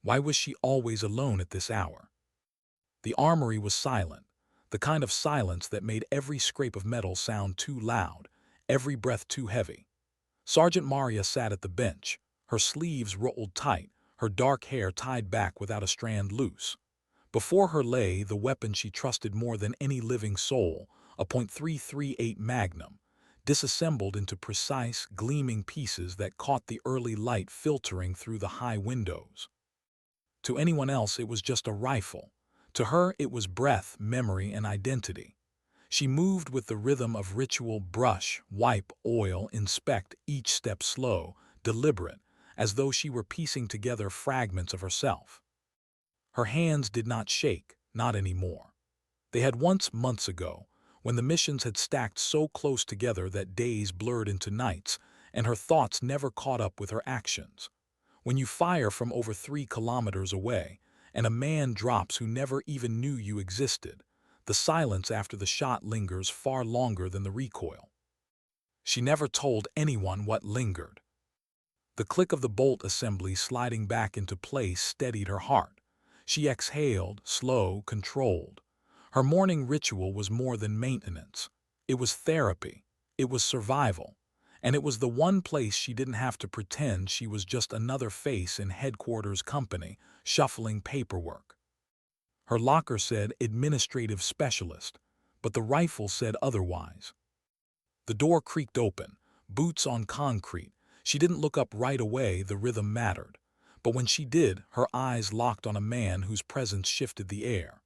Why was she always alone at this hour? The armory was silent, the kind of silence that made every scrape of metal sound too loud, every breath too heavy. Sergeant Maria sat at the bench, her sleeves rolled tight, her dark hair tied back without a strand loose. Before her lay the weapon she trusted more than any living soul, a .338 Magnum, disassembled into precise, gleaming pieces that caught the early light filtering through the high windows. To anyone else it was just a rifle. To her it was breath, memory, and identity. She moved with the rhythm of ritual: brush, wipe, oil, inspect, each step slow, deliberate, as though she were piecing together fragments of herself. Her hands did not shake, not anymore. They had once, months ago, when the missions had stacked so close together that days blurred into nights, and her thoughts never caught up with her actions. When you fire from over 3 kilometers away, and a man drops who never even knew you existed, the silence after the shot lingers far longer than the recoil. She never told anyone what lingered. The click of the bolt assembly sliding back into place steadied her heart. She exhaled, slow, controlled. Her morning ritual was more than maintenance. It was therapy. It was survival. And it was the one place she didn't have to pretend she was just another face in headquarters company, shuffling paperwork. Her locker said administrative specialist, but the rifle said otherwise. The door creaked open, boots on concrete. She didn't look up right away, the rhythm mattered. But when she did, her eyes locked on a man whose presence shifted the air.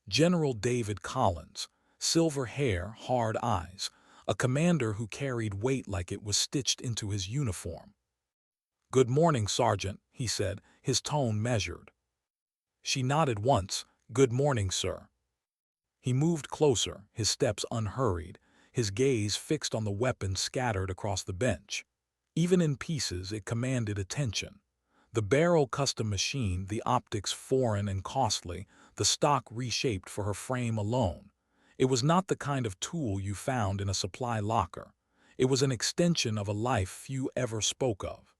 General David Collins, silver hair, hard eyes, a commander who carried weight like it was stitched into his uniform. "Good morning, Sergeant," he said, his tone measured. She nodded once. "Good morning, sir." He moved closer, his steps unhurried, his gaze fixed on the weapon scattered across the bench. Even in pieces, it commanded attention. The barrel custom machined, the optics foreign and costly, the stock reshaped for her frame alone. It was not the kind of tool you found in a supply locker. It was an extension of a life few ever spoke of.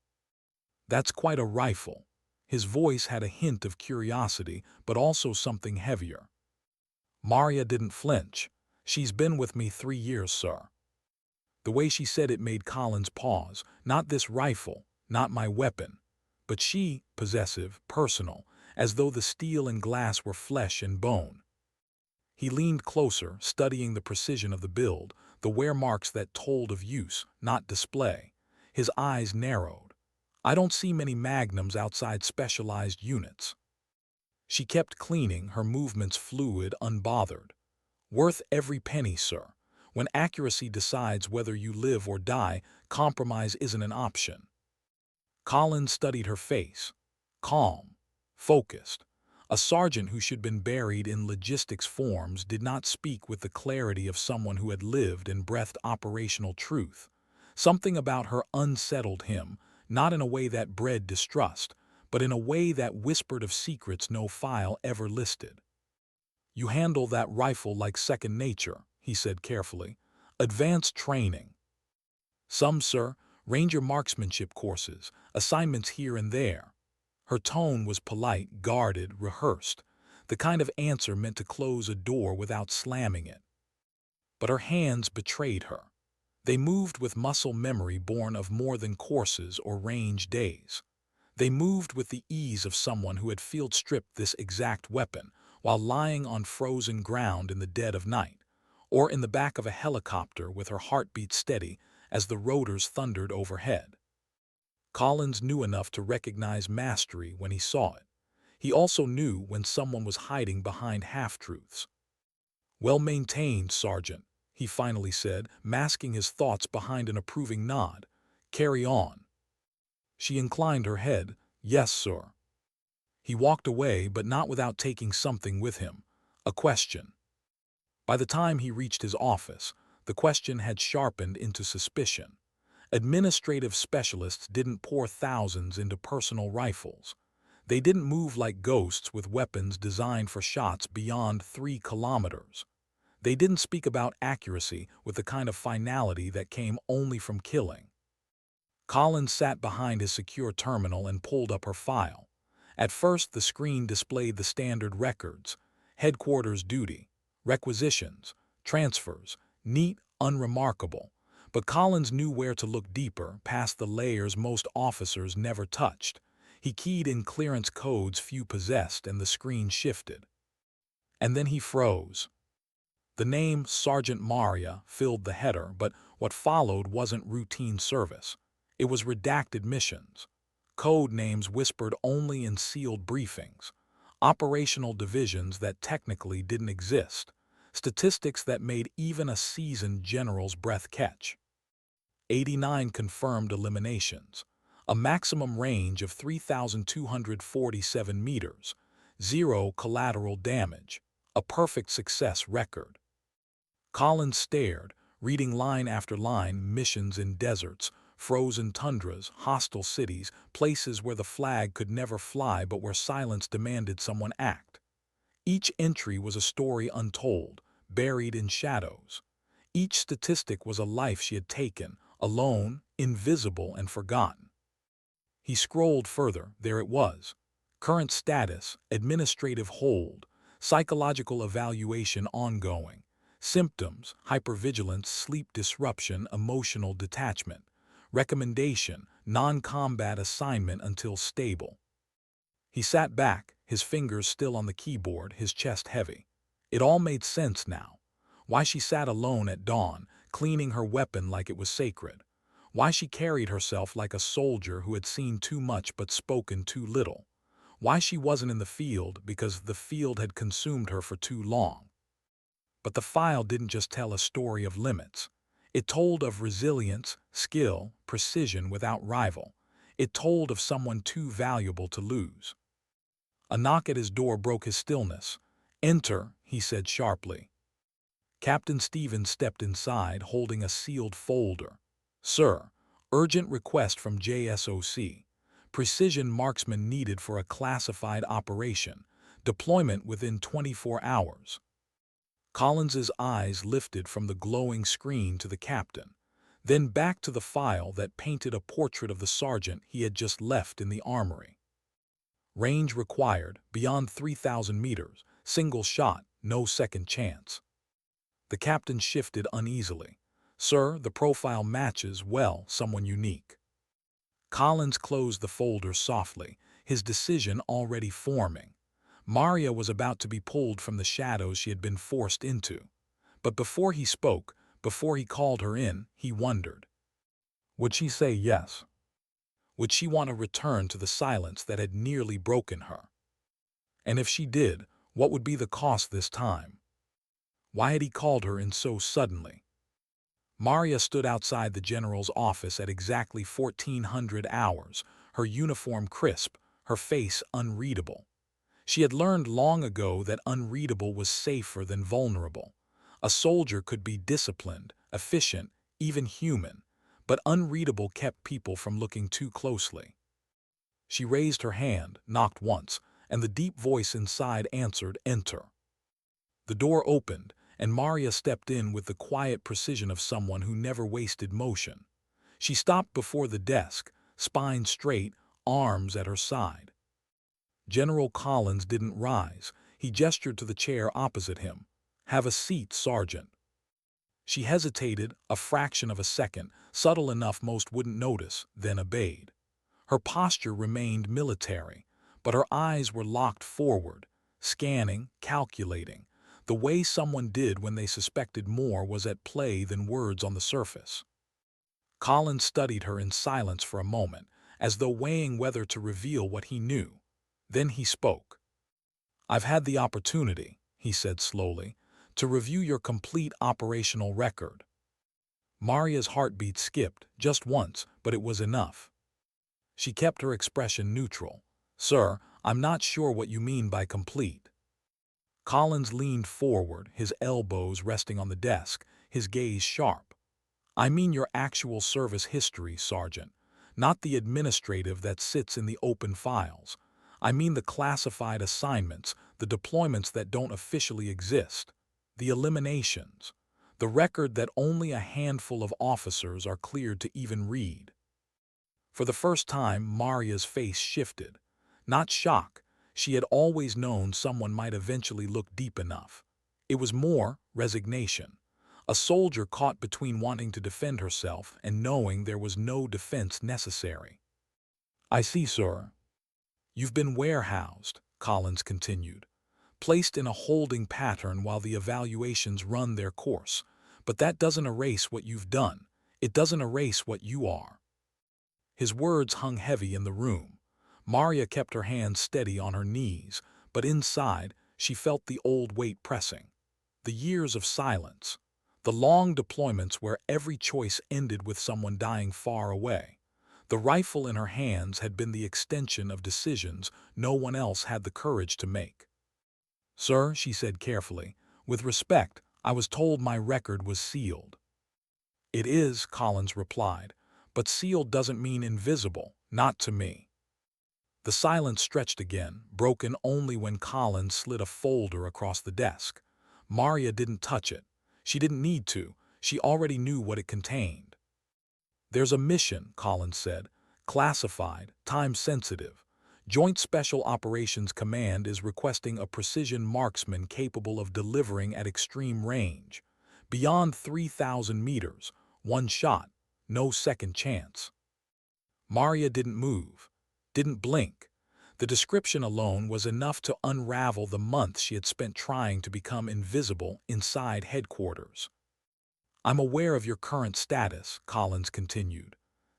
"That's quite a rifle." His voice had a hint of curiosity, but also something heavier. Maria didn't flinch. "She's been with me 3 years, sir." The way she said it made Collins pause. Not this rifle, not my weapon. But she, possessive, personal, as though the steel and glass were flesh and bone. He leaned closer, studying the precision of the build, the wear marks that told of use, not display. His eyes narrowed. "I don't see many Magnums outside specialized units." She kept cleaning, her movements fluid, unbothered. "Worth every penny, sir. When accuracy decides whether you live or die, compromise isn't an option." Collins studied her face. Calm, focused. A sergeant who should been buried in logistics forms did not speak with the clarity of someone who had lived and breathed operational truth. Something about her unsettled him, not in a way that bred distrust, but in a way that whispered of secrets no file ever listed. "You handle that rifle like second nature," he said carefully. "Advanced training." "Some, sir. Ranger marksmanship courses, assignments here and there." Her tone was polite, guarded, rehearsed, the kind of answer meant to close a door without slamming it. But her hands betrayed her. They moved with muscle memory born of more than courses or range days. They moved with the ease of someone who had field-stripped this exact weapon while lying on frozen ground in the dead of night, or in the back of a helicopter with her heartbeat steady as the rotors thundered overhead. Collins knew enough to recognize mastery when he saw it. He also knew when someone was hiding behind half-truths. "Well maintained, Sergeant," he finally said, masking his thoughts behind an approving nod. "Carry on." She inclined her head. "Yes, sir." He walked away, but not without taking something with him. A question. By the time he reached his office, the question had sharpened into suspicion. Administrative specialists didn't pour thousands into personal rifles. They didn't move like ghosts with weapons designed for shots beyond 3 kilometers. They didn't speak about accuracy with the kind of finality that came only from killing. Collins sat behind his secure terminal and pulled up her file. At first, the screen displayed the standard records: headquarters duty, requisitions, transfers, neat, unremarkable. But Collins knew where to look deeper, past the layers most officers never touched. He keyed in clearance codes few possessed, and the screen shifted. And then he froze. The name Sergeant Maria filled the header, but what followed wasn't routine service. It was redacted missions. Code names whispered only in sealed briefings. Operational divisions that technically didn't exist. Statistics that made even a seasoned general's breath catch. 89 confirmed eliminations. A maximum range of 3,247 meters. 0 collateral damage. A perfect success record. Collins stared, reading line after line: missions in deserts, frozen tundras, hostile cities, places where the flag could never fly but where silence demanded someone act. Each entry was a story untold, buried in shadows. Each statistic was a life she had taken, alone, invisible, and forgotten. He scrolled further. There it was. Current status, administrative hold, psychological evaluation ongoing. Symptoms: hypervigilance, sleep disruption, emotional detachment. Recommendation: non-combat assignment until stable. He sat back, his fingers still on the keyboard, his chest heavy. It all made sense now. Why she sat alone at dawn, cleaning her weapon like it was sacred. Why she carried herself like a soldier who had seen too much but spoken too little. Why she wasn't in the field, because the field had consumed her for too long. But the file didn't just tell a story of limits. It told of resilience, skill, precision without rival. It told of someone too valuable to lose. A knock at his door broke his stillness. "Enter," he said sharply. Captain Stevens stepped inside, holding a sealed folder. "Sir, urgent request from JSOC. Precision marksman needed for a classified operation. Deployment within 24 hours." Collins's eyes lifted from the glowing screen to the captain, then back to the file that painted a portrait of the sergeant he had just left in the armory. Range required, beyond 3,000 meters, single shot, no second chance. The captain shifted uneasily. "Sir, the profile matches well someone unique." Collins closed the folder softly, his decision already forming. Maria was about to be pulled from the shadows she had been forced into. But before he spoke, before he called her in, he wondered. Would she say yes? Would she want to return to the silence that had nearly broken her? And if she did, what would be the cost this time? Why had he called her in so suddenly? Maria stood outside the general's office at exactly 1400 hours, her uniform crisp, her face unreadable. She had learned long ago that unreadable was safer than vulnerable. A soldier could be disciplined, efficient, even human, but unreadable kept people from looking too closely. She raised her hand, knocked once, and the deep voice inside answered, "Enter." The door opened, and Maria stepped in with the quiet precision of someone who never wasted motion. She stopped before the desk, spine straight, arms at her side. General Collins didn't rise. He gestured to the chair opposite him. "Have a seat, Sergeant." She hesitated, a fraction of a second, subtle enough most wouldn't notice, then obeyed. Her posture remained military, but her eyes were locked forward, scanning, calculating. The way someone did when they suspected more was at play than words on the surface. Collins studied her in silence for a moment, as though weighing whether to reveal what he knew. Then he spoke. "I've had the opportunity," he said slowly, "to review your complete operational record." Maria's heartbeat skipped, just once, but it was enough. She kept her expression neutral. "Sir, I'm not sure what you mean by complete." Collins leaned forward, his elbows resting on the desk, his gaze sharp. "I mean your actual service history, Sergeant, not the administrative that sits in the open files. I mean the classified assignments, the deployments that don't officially exist, the eliminations, the record that only a handful of officers are cleared to even read." For the first time, Maria's face shifted. Not shock. She had always known someone might eventually look deep enough. It was more resignation. A soldier caught between wanting to defend herself and knowing there was no defense necessary. "I see, sir. You've been warehoused," Collins continued, "placed in a holding pattern while the evaluations run their course. But that doesn't erase what you've done. It doesn't erase what you are." His words hung heavy in the room. Maria kept her hands steady on her knees, but inside she felt the old weight pressing. The years of silence. The long deployments where every choice ended with someone dying far away. The rifle in her hands had been the extension of decisions no one else had the courage to make. "Sir," she said carefully, "with respect, I was told my record was sealed." "It is," Collins replied, "but sealed doesn't mean invisible, not to me." The silence stretched again, broken only when Collins slid a folder across the desk. Maria didn't touch it. She didn't need to. She already knew what it contained. "There's a mission," Collins said. "Classified, time-sensitive. Joint Special Operations Command is requesting a precision marksman capable of delivering at extreme range. Beyond 3,000 meters, one shot, no second chance." Maria didn't move, didn't blink. The description alone was enough to unravel the months she had spent trying to become invisible inside headquarters. "I'm aware of your current status," Collins continued.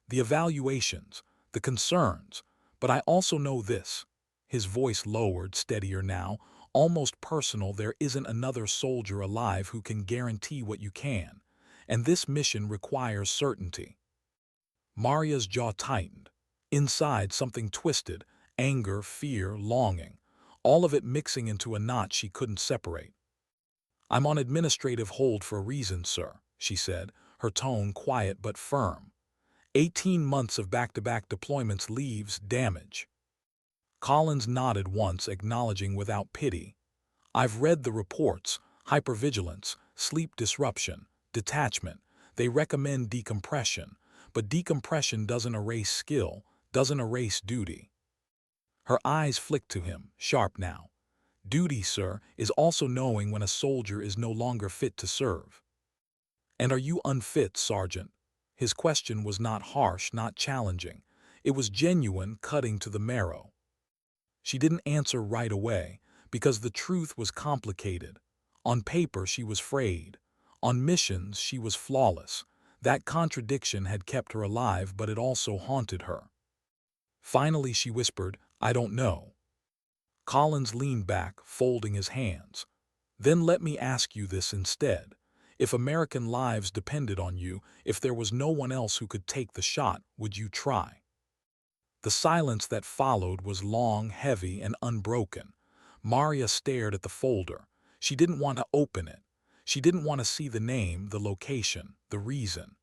"The evaluations, the concerns, but I also know this." His voice lowered, steadier now, almost personal. "There isn't another soldier alive who can guarantee what you can, and this mission requires certainty." Maria's jaw tightened. Inside, something twisted, anger, fear, longing, all of it mixing into a knot she couldn't separate. "I'm on administrative hold for a reason, sir," she said, her tone quiet but firm. 18 months of back-to-back deployments leaves damage." Collins nodded once, acknowledging without pity. "I've read the reports. Hypervigilance, sleep disruption, detachment. They recommend decompression, but decompression doesn't erase skill, doesn't erase duty." Her eyes flicked to him, sharp now. "Duty, sir, is also knowing when a soldier is no longer fit to serve." "And are you unfit, Sergeant?" His question was not harsh, not challenging. It was genuine, cutting to the marrow. She didn't answer right away, because the truth was complicated. On paper, she was frayed. On missions, she was flawless. That contradiction had kept her alive, but it also haunted her. Finally, she whispered, "I don't know." Collins leaned back, folding his hands. "Then let me ask you this instead. If American lives depended on you, if there was no one else who could take the shot, would you try?" The silence that followed was long, heavy, and unbroken. Maria stared at the folder. She didn't want to open it. She didn't want to see the name, the location, the reason.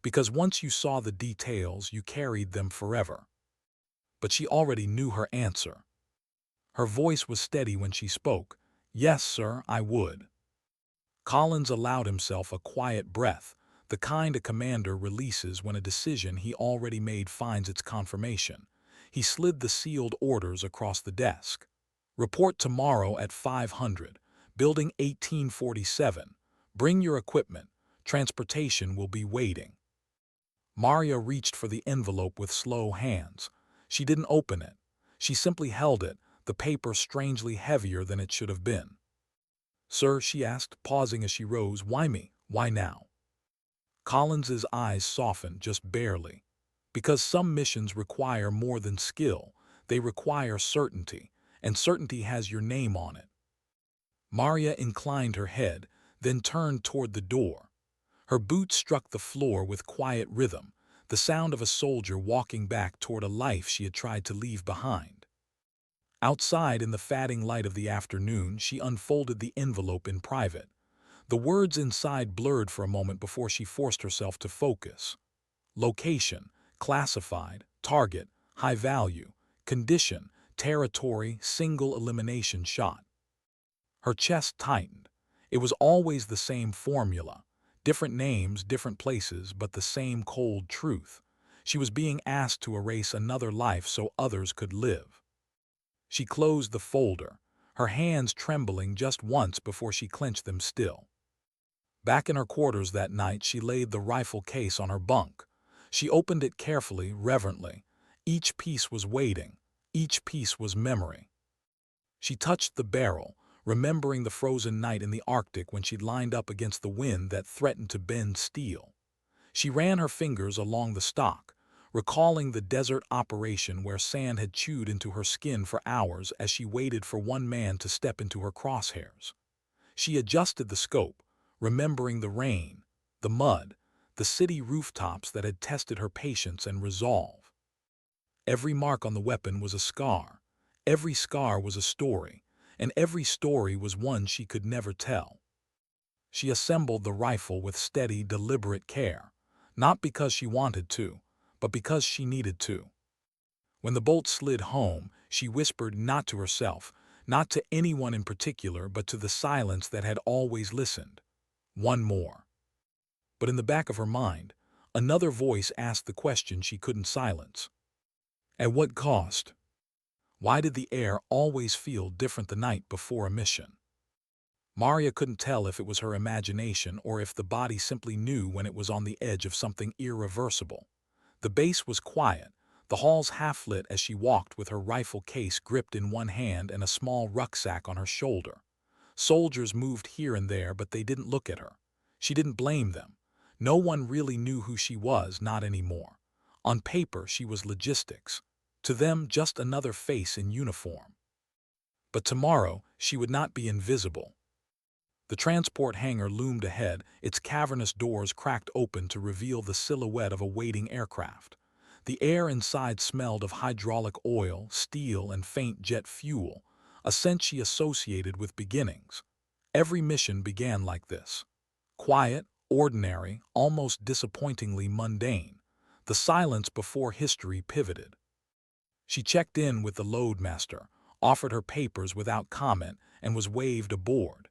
Because once you saw the details, you carried them forever. But she already knew her answer. Her voice was steady when she spoke. "Yes, sir, I would." Collins allowed himself a quiet breath, the kind a commander releases when a decision he already made finds its confirmation. He slid the sealed orders across the desk. "Report tomorrow at 500, Building 1847. Bring your equipment. Transportation will be waiting." Maria reached for the envelope with slow hands. She didn't open it. She simply held it, the paper strangely heavier than it should have been. "Sir," she asked, pausing as she rose, "why me? Why now?" Collins's eyes softened, just barely. "Because some missions require more than skill. They require certainty, and certainty has your name on it." Maria inclined her head, then turned toward the door. Her boots struck the floor with quiet rhythm, the sound of a soldier walking back toward a life she had tried to leave behind. Outside, in the fading light of the afternoon, she unfolded the envelope in private. The words inside blurred for a moment before she forced herself to focus. Location, classified, target, high value, condition, territory, single elimination shot. Her chest tightened. It was always the same formula. Different names, different places, but the same cold truth. She was being asked to erase another life so others could live. She closed the folder, her hands trembling just once before she clenched them still. Back in her quarters that night, she laid the rifle case on her bunk. She opened it carefully, reverently. Each piece was waiting. Each piece was memory. She touched the barrel, remembering the frozen night in the Arctic when she'd lined up against the wind that threatened to bend steel. She ran her fingers along the stock, recalling the desert operation where sand had chewed into her skin for hours as she waited for one man to step into her crosshairs. She adjusted the scope, remembering the rain, the mud, the city rooftops that had tested her patience and resolve. Every mark on the weapon was a scar. Every scar was a story, and every story was one she could never tell. She assembled the rifle with steady, deliberate care, not because she wanted to, but because she needed to. When the bolt slid home, she whispered not to herself, not to anyone in particular, but to the silence that had always listened. One more. But in the back of her mind, another voice asked the question she couldn't silence. At what cost? Why did the air always feel different the night before a mission? Maria couldn't tell if it was her imagination or if the body simply knew when it was on the edge of something irreversible. The base was quiet, the halls half-lit as she walked with her rifle case gripped in one hand and a small rucksack on her shoulder. Soldiers moved here and there, but they didn't look at her. She didn't blame them. No one really knew who she was, not anymore. On paper, she was logistics. To them, just another face in uniform. But tomorrow, she would not be invisible. The transport hangar loomed ahead, its cavernous doors cracked open to reveal the silhouette of a waiting aircraft. The air inside smelled of hydraulic oil, steel, and faint jet fuel, a scent she associated with beginnings. Every mission began like this. Quiet, ordinary, almost disappointingly mundane. The silence before history pivoted. She checked in with the loadmaster, offered her papers without comment, and was waved aboard.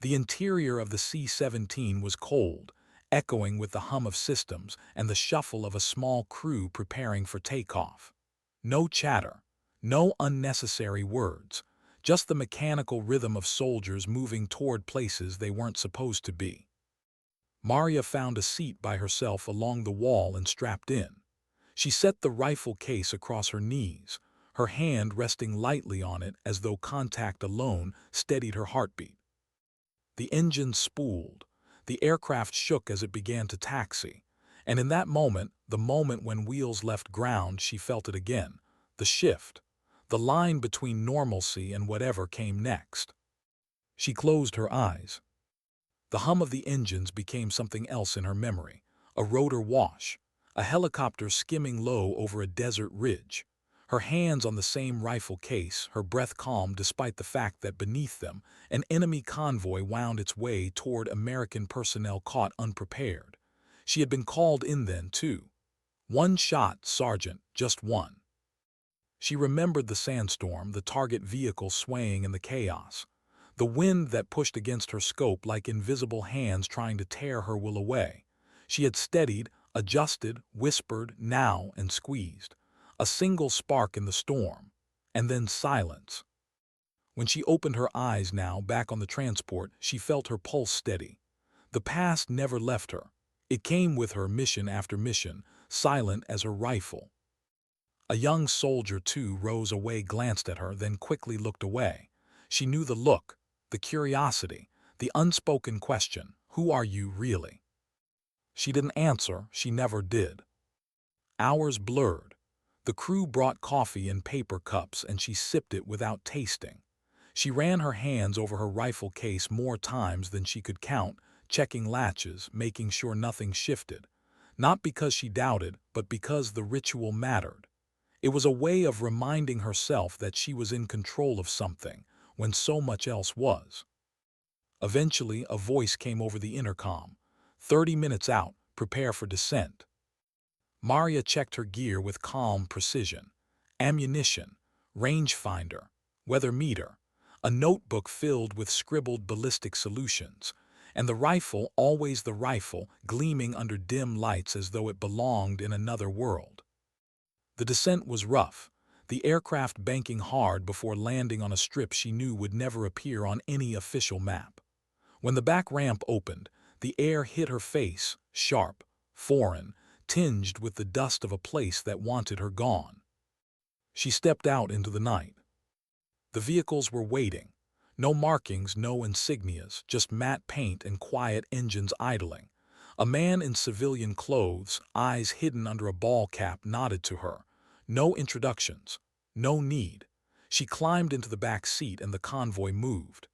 The interior of the C-17 was cold, echoing with the hum of systems and the shuffle of a small crew preparing for takeoff. No chatter, no unnecessary words, just the mechanical rhythm of soldiers moving toward places they weren't supposed to be. Maria found a seat by herself along the wall and strapped in. She set the rifle case across her knees, her hand resting lightly on it as though contact alone steadied her heartbeat. The engine spooled, the aircraft shook as it began to taxi, and in that moment, the moment when wheels left ground, she felt it again, the shift, the line between normalcy and whatever came next. She closed her eyes. The hum of the engines became something else in her memory, a rotor wash, a helicopter skimming low over a desert ridge. Her hands on the same rifle case, her breath calm despite the fact that beneath them, an enemy convoy wound its way toward American personnel caught unprepared. She had been called in then, too. One shot, Sergeant, just one. She remembered the sandstorm, the target vehicle swaying in the chaos, the wind that pushed against her scope like invisible hands trying to tear her will away. She had steadied, adjusted, whispered, now, and squeezed. A single spark in the storm, and then silence. When she opened her eyes now, back on the transport, she felt her pulse steady. The past never left her. It came with her mission after mission, silent as her rifle. A young soldier, too, rose away, glanced at her, then quickly looked away. She knew the look, the curiosity, the unspoken question, who are you really? She didn't answer, she never did. Hours blurred. The crew brought coffee in paper cups and she sipped it without tasting. She ran her hands over her rifle case more times than she could count, checking latches, making sure nothing shifted. Not because she doubted, but because the ritual mattered. It was a way of reminding herself that she was in control of something, when so much else was. Eventually, a voice came over the intercom. 30 minutes out, prepare for descent. Maria checked her gear with calm precision. Ammunition, rangefinder, weather meter, a notebook filled with scribbled ballistic solutions, and the rifle, always the rifle, gleaming under dim lights as though it belonged in another world. The descent was rough. the aircraft banking hard before landing on a strip she knew would never appear on any official map. When the back ramp opened, the air hit her face, sharp, foreign, tinged with the dust of a place that wanted her gone. She stepped out into the night. The vehicles were waiting. No markings, no insignias, just matte paint and quiet engines idling. A man in civilian clothes, eyes hidden under a ball cap, nodded to her. No introductions. No need. She climbed into the back seat and the convoy moved.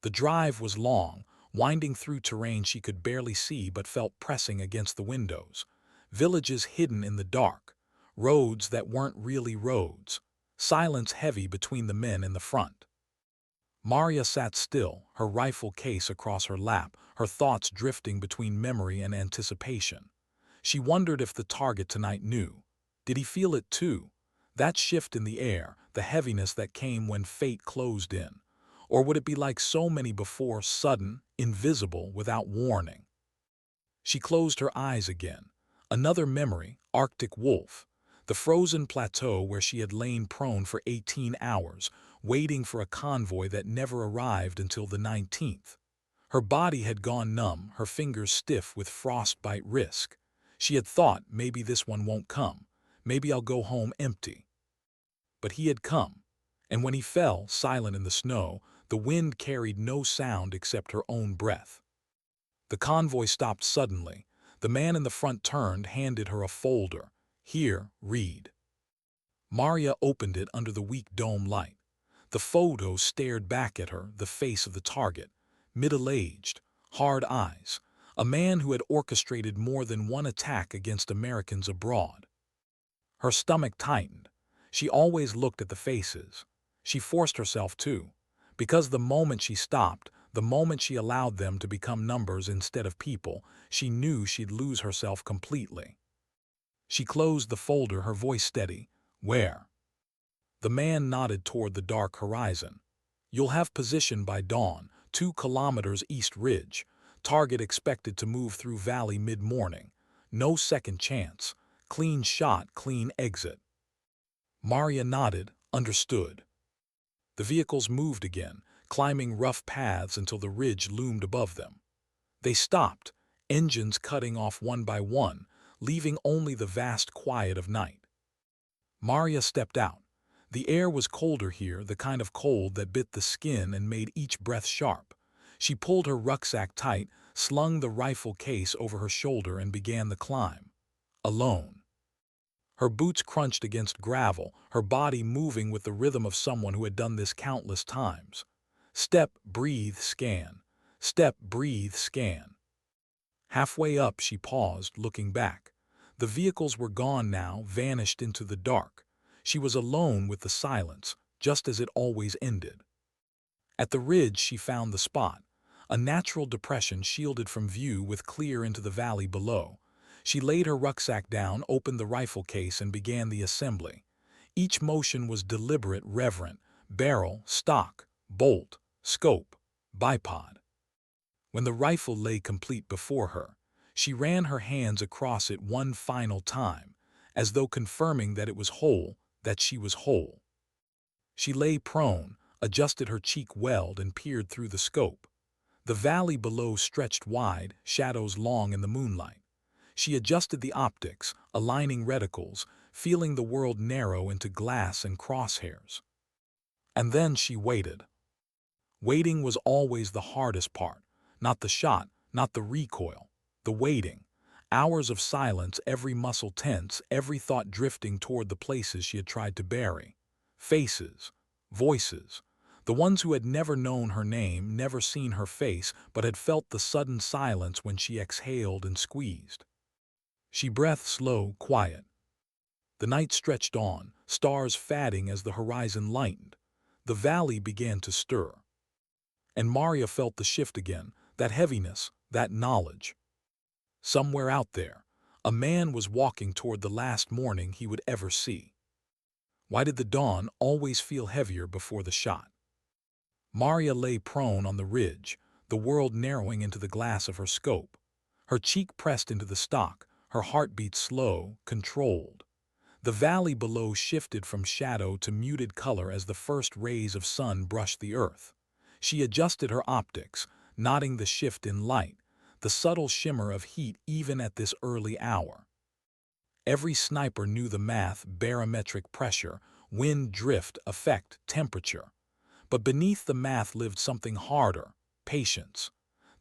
The drive was long, winding through terrain she could barely see but felt pressing against the windows. Villages hidden in the dark. Roads that weren't really roads. Silence heavy between the men in the front. Maria sat still, her rifle case across her lap, her thoughts drifting between memory and anticipation. She wondered if the target tonight knew. Did he feel it too? That shift in the air, the heaviness that came when fate closed in. Or would it be like so many before, sudden, invisible, without warning? She closed her eyes again. Another memory, Arctic wolf. The frozen plateau where she had lain prone for 18 hours, waiting for a convoy that never arrived until the 19th. Her body had gone numb, her fingers stiff with frostbite risk. She had thought, maybe this one won't come. Maybe I'll go home empty. But he had come. And when he fell, silent in the snow, the wind carried no sound except her own breath. The convoy stopped suddenly. The man in the front turned, handed her a folder. Here, read. Maria opened it under the weak dome light. The photo stared back at her, the face of the target. Middle-aged, hard eyes. A man who had orchestrated more than one attack against Americans abroad. Her stomach tightened. She always looked at the faces. She forced herself to. Because the moment she stopped, the moment she allowed them to become numbers instead of people, she knew she'd lose herself completely. She closed the folder, her voice steady. Where? The man nodded toward the dark horizon. You'll have position by dawn, 2 kilometers east ridge. Target expected to move through valley mid-morning. No second chance. Clean shot, clean exit. Maria nodded, understood. The vehicles moved again, climbing rough paths until the ridge loomed above them. They stopped, engines cutting off one by one, leaving only the vast quiet of night. Maria stepped out. The air was colder here, the kind of cold that bit the skin and made each breath sharp. She pulled her rucksack tight, slung the rifle case over her shoulder and began the climb. Alone. Her boots crunched against gravel, her body moving with the rhythm of someone who had done this countless times. Step, breathe, scan. Step, breathe, scan. Halfway up, she paused, looking back. The vehicles were gone now, vanished into the dark. She was alone with the silence, just as it always ended. At the ridge, she found the spot. A natural depression shielded from view with clear into the valley below. She laid her rucksack down, opened the rifle case, and began the assembly. Each motion was deliberate, reverent. Barrel, stock, bolt, scope, bipod. When the rifle lay complete before her, she ran her hands across it one final time, as though confirming that it was whole, that she was whole. She lay prone, adjusted her cheek weld, and peered through the scope. The valley below stretched wide, shadows long in the moonlight. She adjusted the optics, aligning reticles, feeling the world narrow into glass and crosshairs. And then she waited. Waiting was always the hardest part. Not the shot, not the recoil. The waiting. Hours of silence, every muscle tense, every thought drifting toward the places she had tried to bury. Faces. Voices. The ones who had never known her name, never seen her face, but had felt the sudden silence when she exhaled and squeezed. She breathed slow, quiet. The night stretched on, stars fading as the horizon lightened. The valley began to stir. And Maria felt the shift again, that heaviness, that knowledge. Somewhere out there, a man was walking toward the last morning he would ever see. Why did the dawn always feel heavier before the shot? Maria lay prone on the ridge, the world narrowing into the glass of her scope. Her cheek pressed into the stock, her heartbeat slow, controlled. The valley below shifted from shadow to muted color as the first rays of sun brushed the earth. She adjusted her optics, noting the shift in light, the subtle shimmer of heat even at this early hour. Every sniper knew the math: barometric pressure, wind drift, effect, temperature. But beneath the math lived something harder: patience.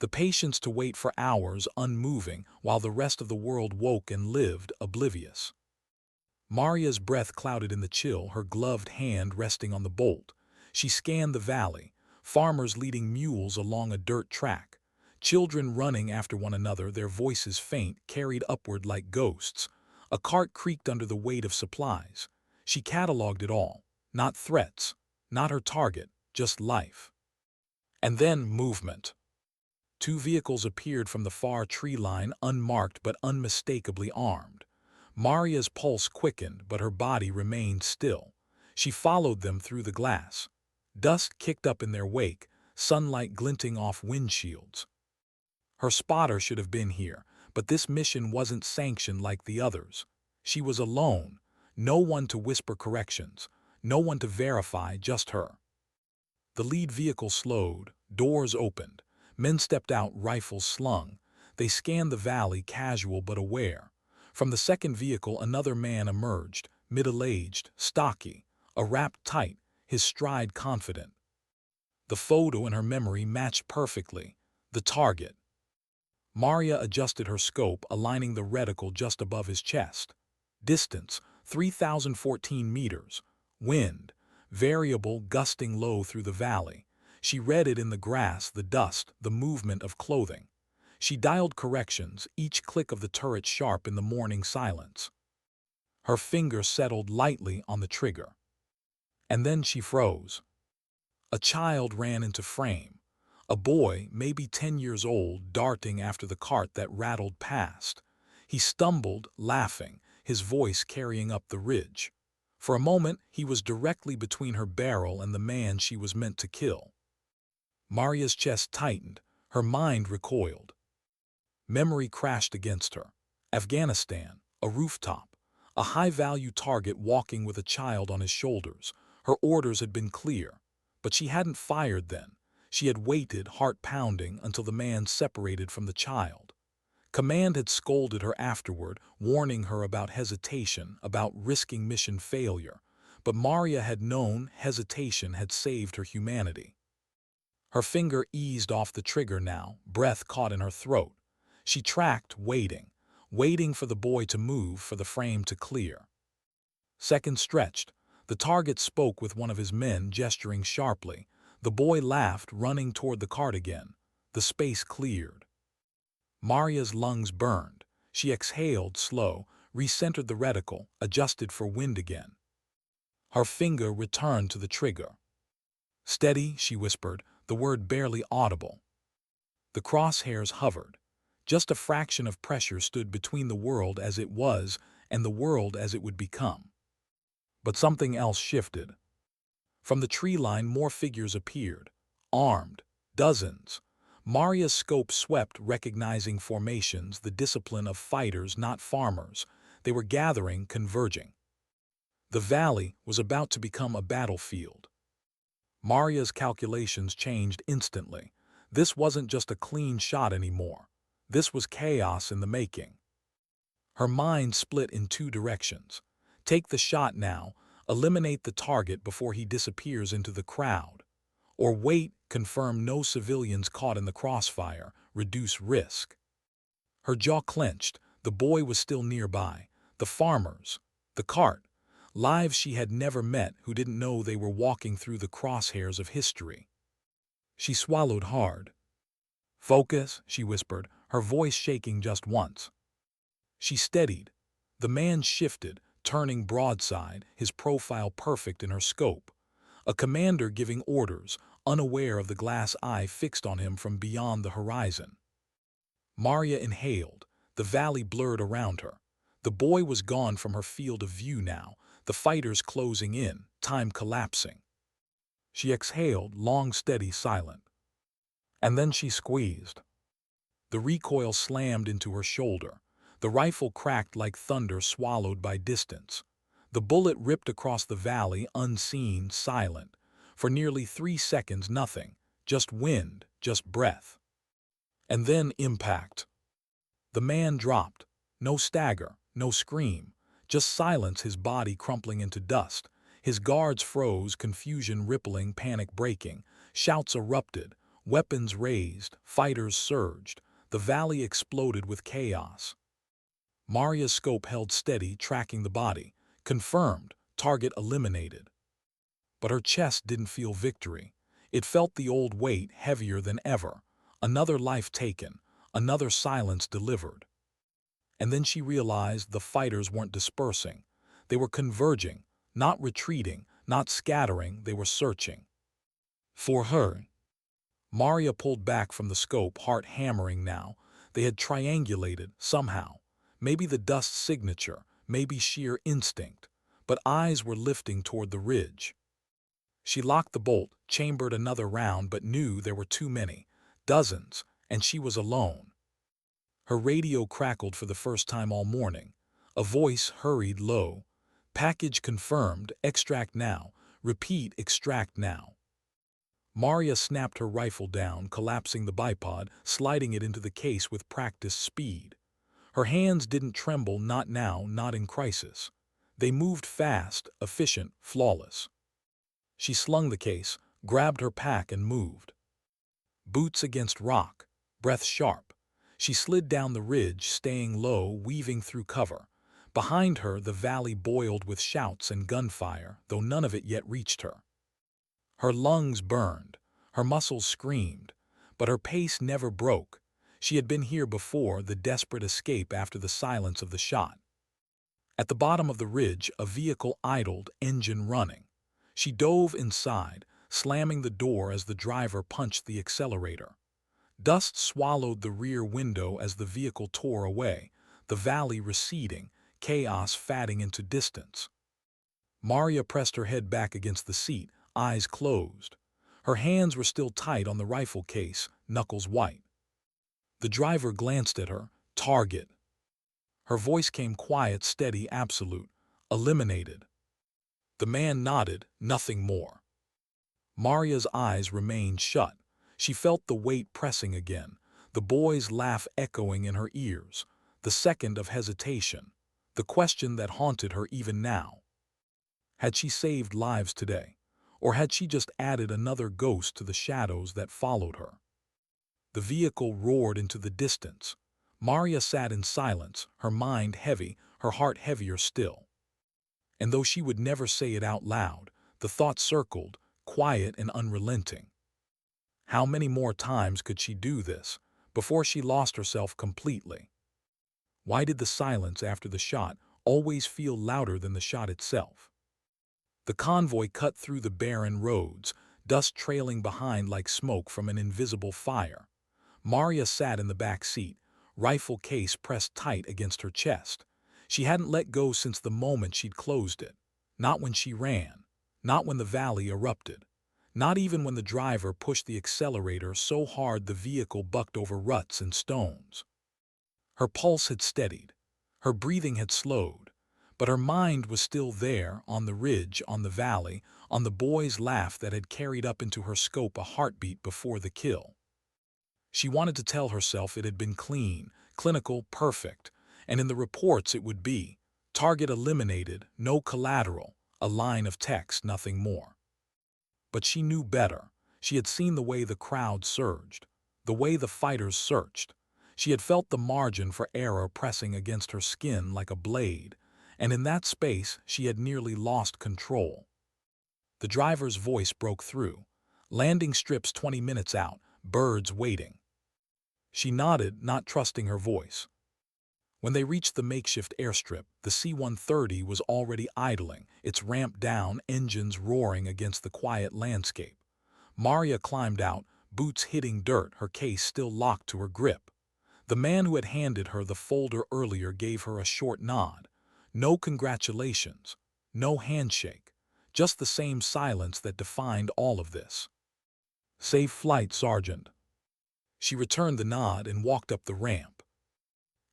The patience to wait for hours unmoving while the rest of the world woke and lived oblivious. Maria's breath clouded in the chill, her gloved hand resting on the bolt. She scanned the valley, farmers leading mules along a dirt track, children running after one another, their voices faint, carried upward like ghosts. A cart creaked under the weight of supplies. She cataloged it all. Not threats, not her target, just life. And then movement. Two vehicles appeared from the far tree line, unmarked but unmistakably armed. Maria's pulse quickened, but her body remained still. She followed them through the glass. Dust kicked up in their wake, sunlight glinting off windshields. Her spotter should have been here, but this mission wasn't sanctioned like the others. She was alone, no one to whisper corrections, no one to verify, just her. The lead vehicle slowed, doors opened. Men stepped out, rifles slung. They scanned the valley, casual but aware. From the second vehicle, another man emerged, middle-aged, stocky, a wrapped tight, his stride confident. The photo in her memory matched perfectly. The target. Maria adjusted her scope, aligning the reticle just above his chest. Distance, 3,014 meters. Wind, variable, gusting low through the valley. She read it in the grass, the dust, the movement of clothing. She dialed corrections, each click of the turret sharp in the morning silence. Her finger settled lightly on the trigger. And then she froze. A child ran into frame. A boy, maybe 10 years old, darting after the cart that rattled past. He stumbled, laughing, his voice carrying up the ridge. For a moment, he was directly between her barrel and the man she was meant to kill. Maria's chest tightened, her mind recoiled. Memory crashed against her. Afghanistan, a rooftop, a high-value target walking with a child on his shoulders. Her orders had been clear, but she hadn't fired then. She had waited, heart pounding, until the man separated from the child. Command had scolded her afterward, warning her about hesitation, about risking mission failure. But Maria had known hesitation had saved her humanity. Her finger eased off the trigger now, breath caught in her throat. She tracked, waiting for the boy to move, for the frame to clear. Seconds stretched. The target spoke with one of his men, gesturing sharply. The boy laughed, running toward the cart again. The space cleared. Maria's lungs burned. She exhaled, slow, recentered the reticle, adjusted for wind again. Her finger returned to the trigger. "Steady," she whispered, the word barely audible. The crosshairs hovered. Just a fraction of pressure stood between the world as it was and the world as it would become. But something else shifted. From the tree line, more figures appeared, armed, dozens. Maria's scope swept, recognizing formations, the discipline of fighters, not farmers. They were gathering, converging. The valley was about to become a battlefield. Maria's calculations changed instantly. This wasn't just a clean shot anymore. This was chaos in the making. Her mind split in two directions. Take the shot now, eliminate the target before he disappears into the crowd. Or wait, confirm no civilians caught in the crossfire, reduce risk. Her jaw clenched. The boy was still nearby. The farmers, the cart, lives she had never met who didn't know they were walking through the crosshairs of history. She swallowed hard. "Focus," she whispered, her voice shaking just once. She steadied. The man shifted, turning broadside, his profile perfect in her scope. A commander giving orders, unaware of the glass eye fixed on him from beyond the horizon. Maria inhaled. The valley blurred around her. The boy was gone from her field of view now, the fighters closing in, time collapsing. She exhaled, long, steady, silent. And then she squeezed. The recoil slammed into her shoulder. The rifle cracked like thunder swallowed by distance. The bullet ripped across the valley, unseen, silent. For nearly 3 seconds, nothing. Just wind, just breath. And then impact. The man dropped. No stagger, no scream. Just silence, his body crumpling into dust. His guards froze, confusion rippling, panic breaking. Shouts erupted, weapons raised, fighters surged. The valley exploded with chaos. Maria's scope held steady, tracking the body. Confirmed, target eliminated. But her chest didn't feel victory. It felt the old weight, heavier than ever. Another life taken, another silence delivered. And then she realized the fighters weren't dispersing. They were converging, not retreating, not scattering, they were searching. For her. Maria pulled back from the scope, heart hammering now. They had triangulated, somehow. Maybe the dust signature, maybe sheer instinct. But eyes were lifting toward the ridge. She locked the bolt, chambered another round, but knew there were too many. Dozens, and she was alone. Her radio crackled for the first time all morning. A voice hurried low. Package confirmed, extract now. Repeat, extract now. Maria snapped her rifle down, collapsing the bipod, sliding it into the case with practiced speed. Her hands didn't tremble, not now, not in crisis. They moved fast, efficient, flawless. She slung the case, grabbed her pack and moved. Boots against rock, breath sharp. She slid down the ridge, staying low, weaving through cover. Behind her, the valley boiled with shouts and gunfire, though none of it yet reached her. Her lungs burned, her muscles screamed, but her pace never broke. She had been here before, the desperate escape after the silence of the shot. At the bottom of the ridge, a vehicle idled, engine running. She dove inside, slamming the door as the driver punched the accelerator. Dust swallowed the rear window as the vehicle tore away, the valley receding, chaos fading into distance. Maria pressed her head back against the seat, eyes closed. Her hands were still tight on the rifle case, knuckles white. The driver glanced at her. Target. Her voice came quiet, steady, absolute. Eliminated. The man nodded, nothing more. Maria's eyes remained shut. She felt the weight pressing again, the boy's laugh echoing in her ears, the second of hesitation, the question that haunted her even now. Had she saved lives today, or had she just added another ghost to the shadows that followed her? The vehicle roared into the distance. Maria sat in silence, her mind heavy, her heart heavier still. And though she would never say it out loud, the thought circled, quiet and unrelenting. How many more times could she do this before she lost herself completely? Why did the silence after the shot always feel louder than the shot itself? The convoy cut through the barren roads, dust trailing behind like smoke from an invisible fire. Maria sat in the back seat, rifle case pressed tight against her chest. She hadn't let go since the moment she'd closed it. Not when she ran, not when the valley erupted. Not even when the driver pushed the accelerator so hard the vehicle bucked over ruts and stones. Her pulse had steadied, her breathing had slowed, but her mind was still there, on the ridge, on the valley, on the boy's laugh that had carried up into her scope a heartbeat before the kill. She wanted to tell herself it had been clean, clinical, perfect, and in the reports it would be. Target eliminated, no collateral, a line of text, nothing more. But she knew better. She had seen the way the crowd surged, the way the fighters searched. She had felt the margin for error pressing against her skin like a blade, and in that space she had nearly lost control. The driver's voice broke through. Landing strips 20 minutes out, birds waiting. She nodded, not trusting her voice. When they reached the makeshift airstrip, the C-130 was already idling, its ramp down, engines roaring against the quiet landscape. Maria climbed out, boots hitting dirt, her case still locked to her grip. The man who had handed her the folder earlier gave her a short nod. No congratulations, no handshake, just the same silence that defined all of this. "Safe flight, Sergeant." She returned the nod and walked up the ramp.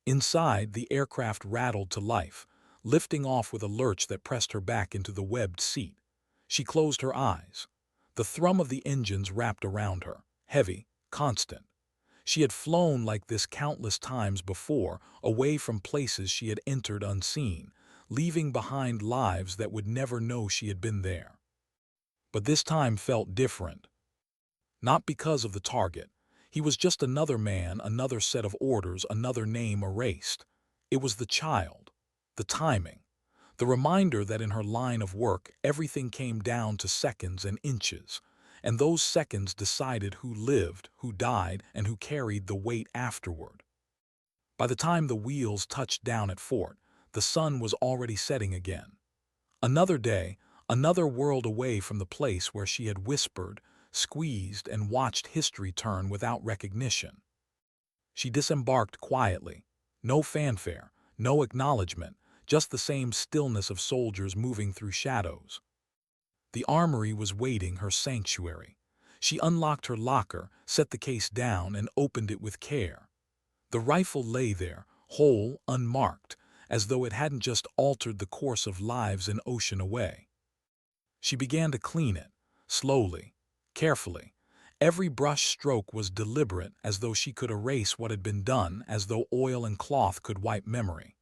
Inside, the aircraft rattled to life. lifting off with a lurch that pressed her back into the webbed seat. She closed her eyes. The thrum of the engines wrapped around her, heavy, constant. She had flown like this countless times before, away from places she had entered unseen, leaving behind lives that would never know she had been there. But this time felt different. Not because of the target. He was just another man, another set of orders, another name erased. It was the child, the timing, the reminder that in her line of work everything came down to seconds and inches, and those seconds decided who lived, who died, and who carried the weight afterward. By the time the wheels touched down at Fort, the sun was already setting again. Another day, another world away from the place where she had whispered, squeezed, and watched history turn without recognition. She disembarked quietly. No fanfare, no acknowledgement, just the same stillness of soldiers moving through shadows. The armory was waiting, her sanctuary. She unlocked her locker, set the case down, and opened it with care. The rifle lay there, whole, unmarked, as though it hadn't just altered the course of lives an ocean away. She began to clean it, slowly, carefully. Every brush stroke was deliberate, as though she could erase what had been done, as though oil and cloth could wipe memory.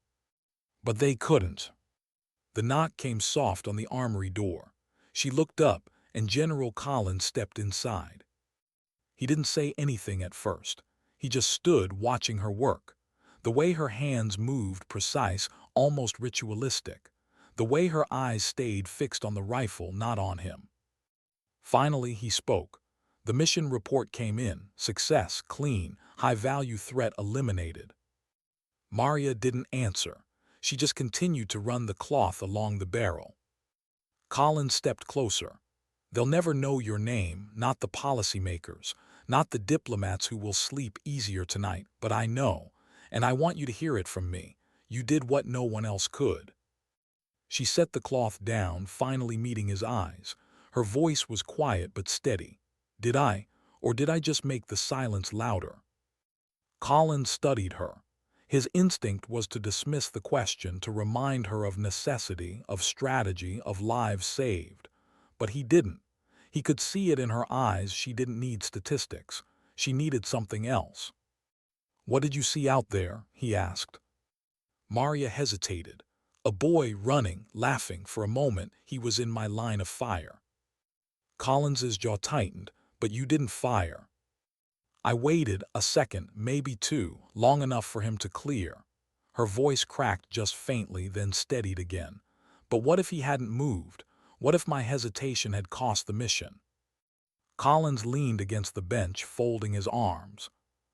But they couldn't. The knock came soft on the armory door. She looked up, and General Collins stepped inside. He didn't say anything at first. He just stood watching her work. The way her hands moved, precise, almost ritualistic. The way her eyes stayed fixed on the rifle, not on him. Finally, he spoke. The mission report came in. Success, clean, high-value threat eliminated. Maria didn't answer. She just continued to run the cloth along the barrel. Collins stepped closer. They'll never know your name, not the policymakers, not the diplomats who will sleep easier tonight, but I know, and I want you to hear it from me. You did what no one else could. She set the cloth down, finally meeting his eyes. Her voice was quiet but steady. Did I, or did I just make the silence louder? Collins studied her. His instinct was to dismiss the question, to remind her of necessity, of strategy, of lives saved. But he didn't. He could see it in her eyes. She didn't need statistics. She needed something else. "What did you see out there?" he asked. Maria hesitated. "A boy running, laughing. For a moment, he was in my line of fire." Collins's jaw tightened. "But you didn't fire." "I waited a second, maybe two, long enough for him to clear." Her voice cracked just faintly, then steadied again. "But what if he hadn't moved? What if my hesitation had cost the mission?" Collins leaned against the bench, folding his arms.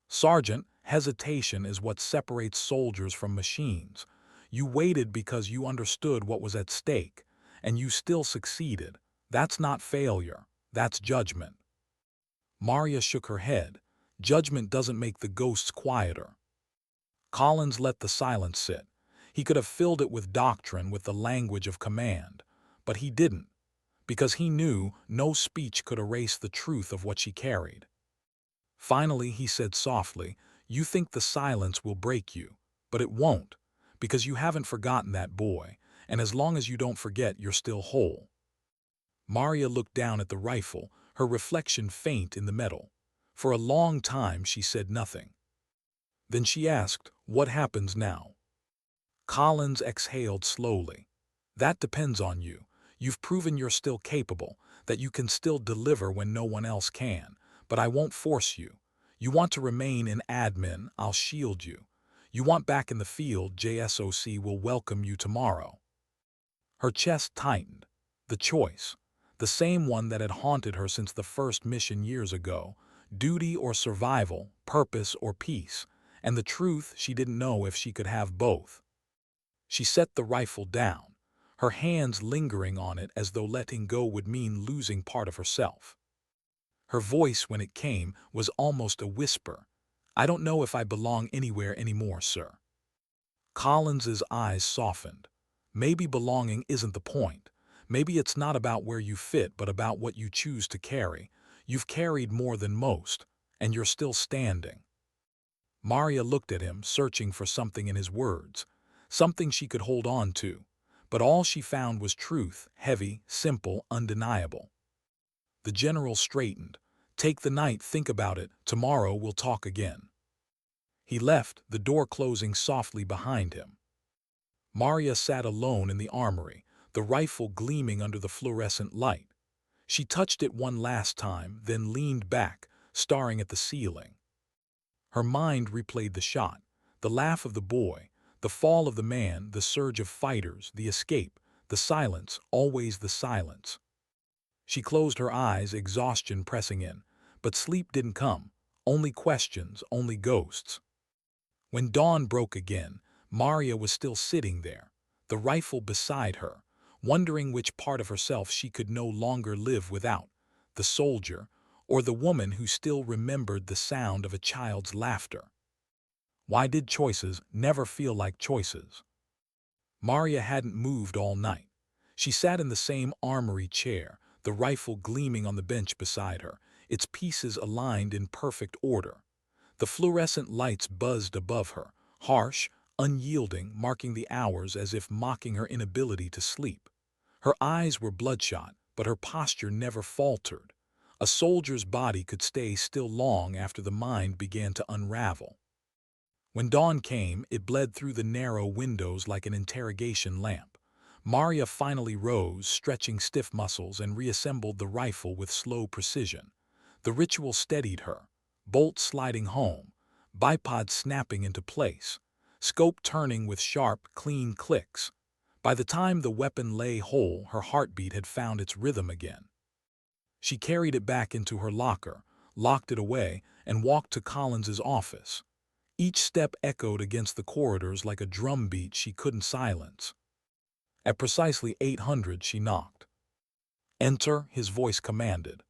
"Sergeant, hesitation is what separates soldiers from machines. You waited because you understood what was at stake, and you still succeeded. That's not failure. That's judgment." Maria shook her head. "Judgment doesn't make the ghosts quieter." Collins let the silence sit. He could have filled it with doctrine, with the language of command. But he didn't, because he knew no speech could erase the truth of what she carried. Finally, he said softly, "You think the silence will break you, but it won't, because you haven't forgotten that boy, and as long as you don't forget, you're still whole." Maria looked down at the rifle, her reflection faint in the metal. For a long time she said nothing. Then she asked, "What happens now?" Collins exhaled slowly. "That depends on you. You've proven you're still capable, that you can still deliver when no one else can, but I won't force you. You want to remain in admin, I'll shield you. You want back in the field, JSOC will welcome you tomorrow." Her chest tightened. The choice, the same one that had haunted her since the first mission years ago, duty or survival, purpose or peace, and the truth, she didn't know if she could have both. She set the rifle down, her hands lingering on it as though letting go would mean losing part of herself. Her voice, when it came, was almost a whisper. "I don't know if I belong anywhere anymore, sir." Collins's eyes softened. Maybe belonging isn't the point. Maybe it's not about where you fit, but about what you choose to carry. You've carried more than most, and you're still standing. Maria looked at him, searching for something in his words. something she could hold on to. But all she found was truth, heavy, simple, undeniable. The general straightened. "Take the night, think about it. Tomorrow we'll talk again." He left, the door closing softly behind him. Maria sat alone in the armory, the rifle gleaming under the fluorescent light. She touched it one last time, then leaned back, staring at the ceiling. Her mind replayed the shot, the laugh of the boy, the fall of the man, the surge of fighters, the escape, the silence, always the silence. She closed her eyes, exhaustion pressing in, but sleep didn't come. Only questions, only ghosts. When dawn broke again, Maria was still sitting there, the rifle beside her, wondering which part of herself she could no longer live without, the soldier or the woman who still remembered the sound of a child's laughter. Why did choices never feel like choices? Maria hadn't moved all night. She sat in the same armory chair, the rifle gleaming on the bench beside her, its pieces aligned in perfect order. The fluorescent lights buzzed above her, harsh, unyielding, marking the hours as if mocking her inability to sleep. Her eyes were bloodshot, but her posture never faltered. A soldier's body could stay still long after the mind began to unravel. When dawn came, it bled through the narrow windows like an interrogation lamp. Maria finally rose, stretching stiff muscles, and reassembled the rifle with slow precision. The ritual steadied her, bolt sliding home, bipod snapping into place, scope turning with sharp, clean clicks. By the time the weapon lay whole, her heartbeat had found its rhythm again. She carried it back into her locker, locked it away, and walked to Collins's office. Each step echoed against the corridors like a drumbeat she couldn't silence. At precisely 800, she knocked. "Enter," his voice commanded.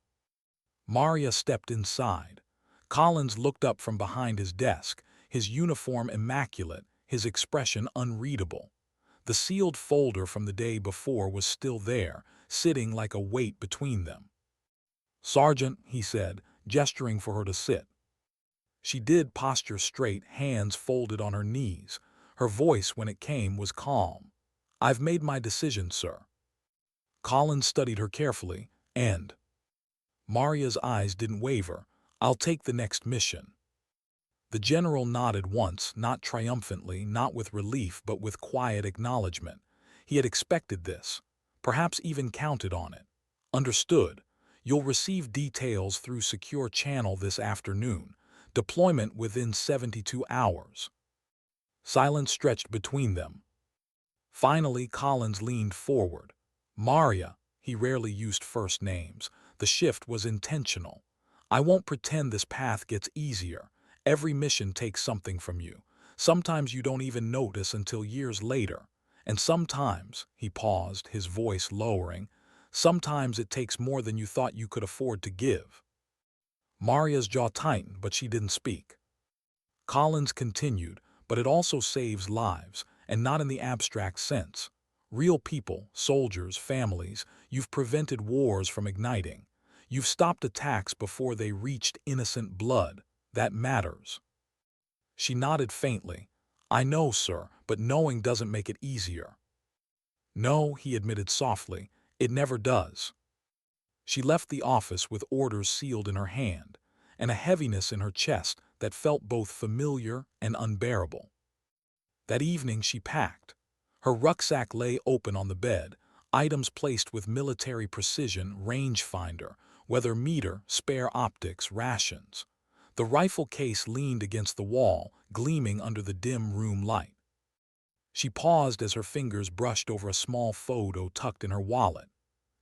Maria stepped inside. Collins looked up from behind his desk, his uniform immaculate, his expression unreadable. The sealed folder from the day before was still there, sitting like a weight between them. "Sergeant," he said, gesturing for her to sit. She did, posture straight, hands folded on her knees. Her voice, when it came, was calm. "I've made my decision, sir." Collins studied her carefully, and Maria's eyes didn't waver. "I'll take the next mission." The general nodded once, not triumphantly, not with relief, but with quiet acknowledgement. He had expected this, perhaps even counted on it. "Understood. You'll receive details through secure channel this afternoon. Deployment within 72 hours. Silence stretched between them. Finally, Collins leaned forward. "Maria," he rarely used first names. The shift was intentional. "I won't pretend this path gets easier. Every mission takes something from you. Sometimes you don't even notice until years later. And sometimes," he paused, his voice lowering, "sometimes it takes more than you thought you could afford to give." Maria's jaw tightened, but she didn't speak. Collins continued, "But it also saves lives, and not in the abstract sense. Real people, soldiers, families. You've prevented wars from igniting. You've stopped attacks before they reached innocent blood. That matters." She nodded faintly. "I know, sir, but knowing doesn't make it easier." "No," he admitted softly, "it never does." She left the office with orders sealed in her hand, and a heaviness in her chest that felt both familiar and unbearable. That evening she packed. Her rucksack lay open on the bed, items placed with military precision, rangefinder, weather meter, spare optics, rations. The rifle case leaned against the wall, gleaming under the dim room light. She paused as her fingers brushed over a small photo tucked in her wallet.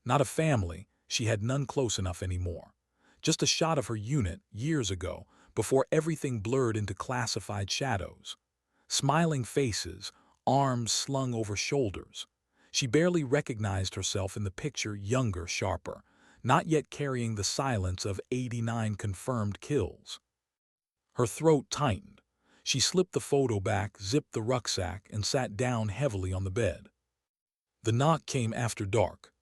Not a family, she had none close enough anymore. Just a shot of her unit, years ago, before everything blurred into classified shadows. Smiling faces, arms slung over shoulders. She barely recognized herself in the picture, younger, sharper, not yet carrying the silence of 89 confirmed kills. Her throat tightened. She slipped the photo back, zipped the rucksack, and sat down heavily on the bed. The knock came after dark.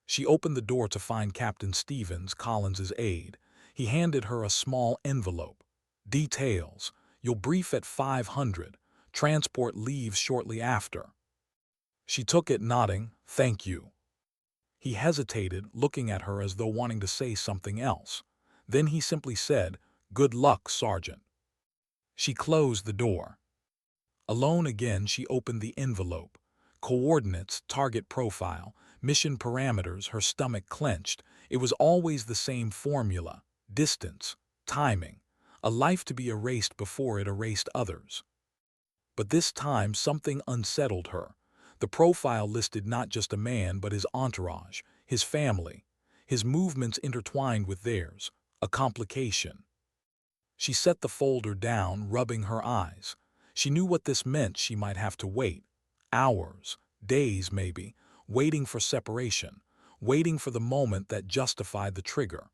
She opened the door to find Captain Stevens, Collins's aide. He handed her a small envelope. "Details. You'll brief at 500. Transport leaves shortly after. She took it, nodding, "Thank you." He hesitated, looking at her as though wanting to say something else. Then he simply said, "Good luck, Sergeant." She closed the door. Alone again, she opened the envelope. Coordinates, target profile, mission parameters, her stomach clenched. It was always the same formula: distance, timing, a life to be erased before it erased others. But this time something unsettled her. The profile listed not just a man but his entourage, his family, his movements intertwined with theirs, a complication. She set the folder down, rubbing her eyes. She knew what this meant. She might have to wait. Hours, days maybe, waiting for separation, waiting for the moment that justified the trigger.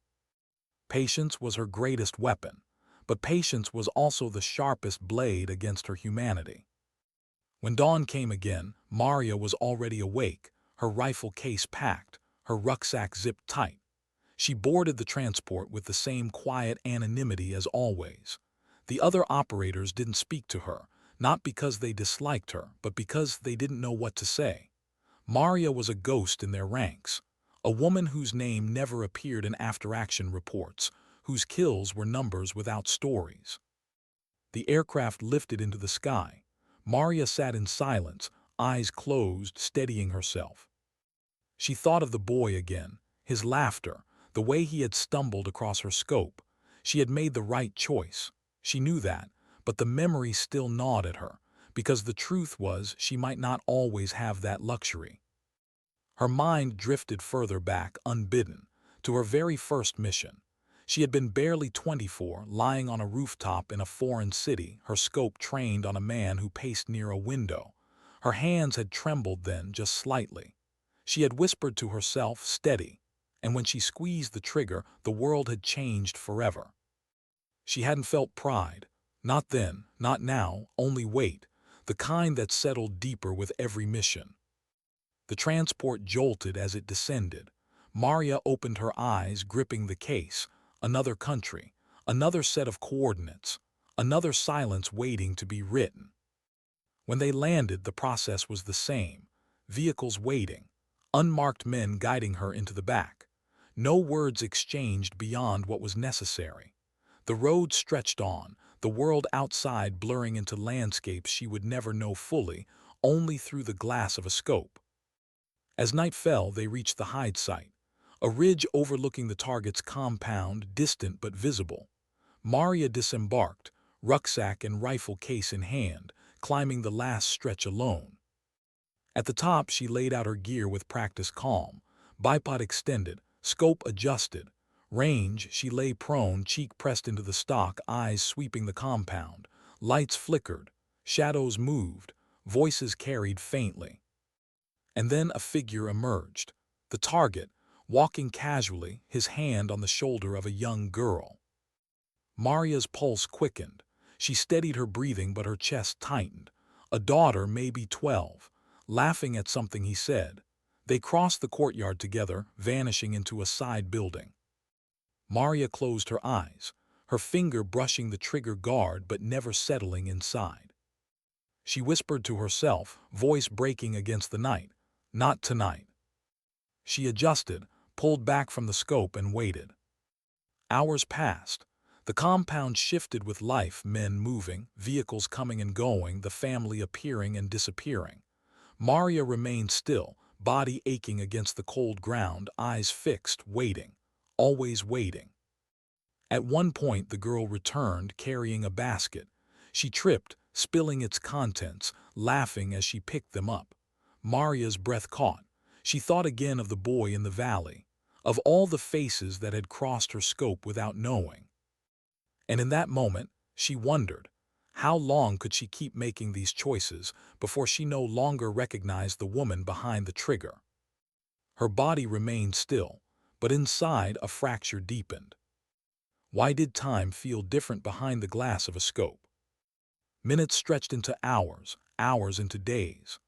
Patience was her greatest weapon, but patience was also the sharpest blade against her humanity. When dawn came again, Maria was already awake, her rifle case packed, her rucksack zipped tight. She boarded the transport with the same quiet anonymity as always. The other operators didn't speak to her, not because they disliked her, but because they didn't know what to say. Maria was a ghost in their ranks, a woman whose name never appeared in after-action reports, whose kills were numbers without stories. The aircraft lifted into the sky. Maria sat in silence, eyes closed, steadying herself. She thought of the boy again, his laughter, the way he had stumbled across her scope. She had made the right choice. She knew that, but the memory still gnawed at her, because the truth was she might not always have that luxury. Her mind drifted further back, unbidden, to her very first mission. She had been barely 24, lying on a rooftop in a foreign city, her scope trained on a man who paced near a window. Her hands had trembled then, just slightly. She had whispered to herself, "Steady," and when she squeezed the trigger, the world had changed forever. She hadn't felt pride. Not then, not now, only weight, the kind that settled deeper with every mission. The transport jolted as it descended. Maria opened her eyes, gripping the case. Another country, another set of coordinates, another silence waiting to be written. When they landed, the process was the same. Vehicles waiting, unmarked men guiding her into the back. No words exchanged beyond what was necessary. The road stretched on, the world outside blurring into landscapes she would never know fully, only through the glass of a scope. As night fell, they reached the hide site, a ridge overlooking the target's compound, distant but visible. Maria disembarked, rucksack and rifle case in hand, climbing the last stretch alone. At the top, she laid out her gear with practiced calm, bipod extended, scope adjusted. Range, she lay prone, cheek pressed into the stock, eyes sweeping the compound. Lights flickered, shadows moved, voices carried faintly. And then a figure emerged. The target, walking casually, his hand on the shoulder of a young girl. Maria's pulse quickened. She steadied her breathing, but her chest tightened. A daughter, maybe 12, laughing at something he said. They crossed the courtyard together, vanishing into a side building. Maria closed her eyes, her finger brushing the trigger guard but never settling inside. She whispered to herself, voice breaking against the night, "Not tonight." She adjusted, pulled back from the scope and waited. Hours passed. The compound shifted with life, men moving, vehicles coming and going, the family appearing and disappearing. Maria remained still, body aching against the cold ground, eyes fixed, waiting, always waiting. At one point, the girl returned, carrying a basket. She tripped, spilling its contents, laughing as she picked them up. Maria's breath caught. She thought again of the boy in the valley, of all the faces that had crossed her scope without knowing. And in that moment, she wondered, how long could she keep making these choices before she no longer recognized the woman behind the trigger? Her body remained still, but inside a fracture deepened. Why did time feel different behind the glass of a scope? Minutes stretched into hours, hours into days.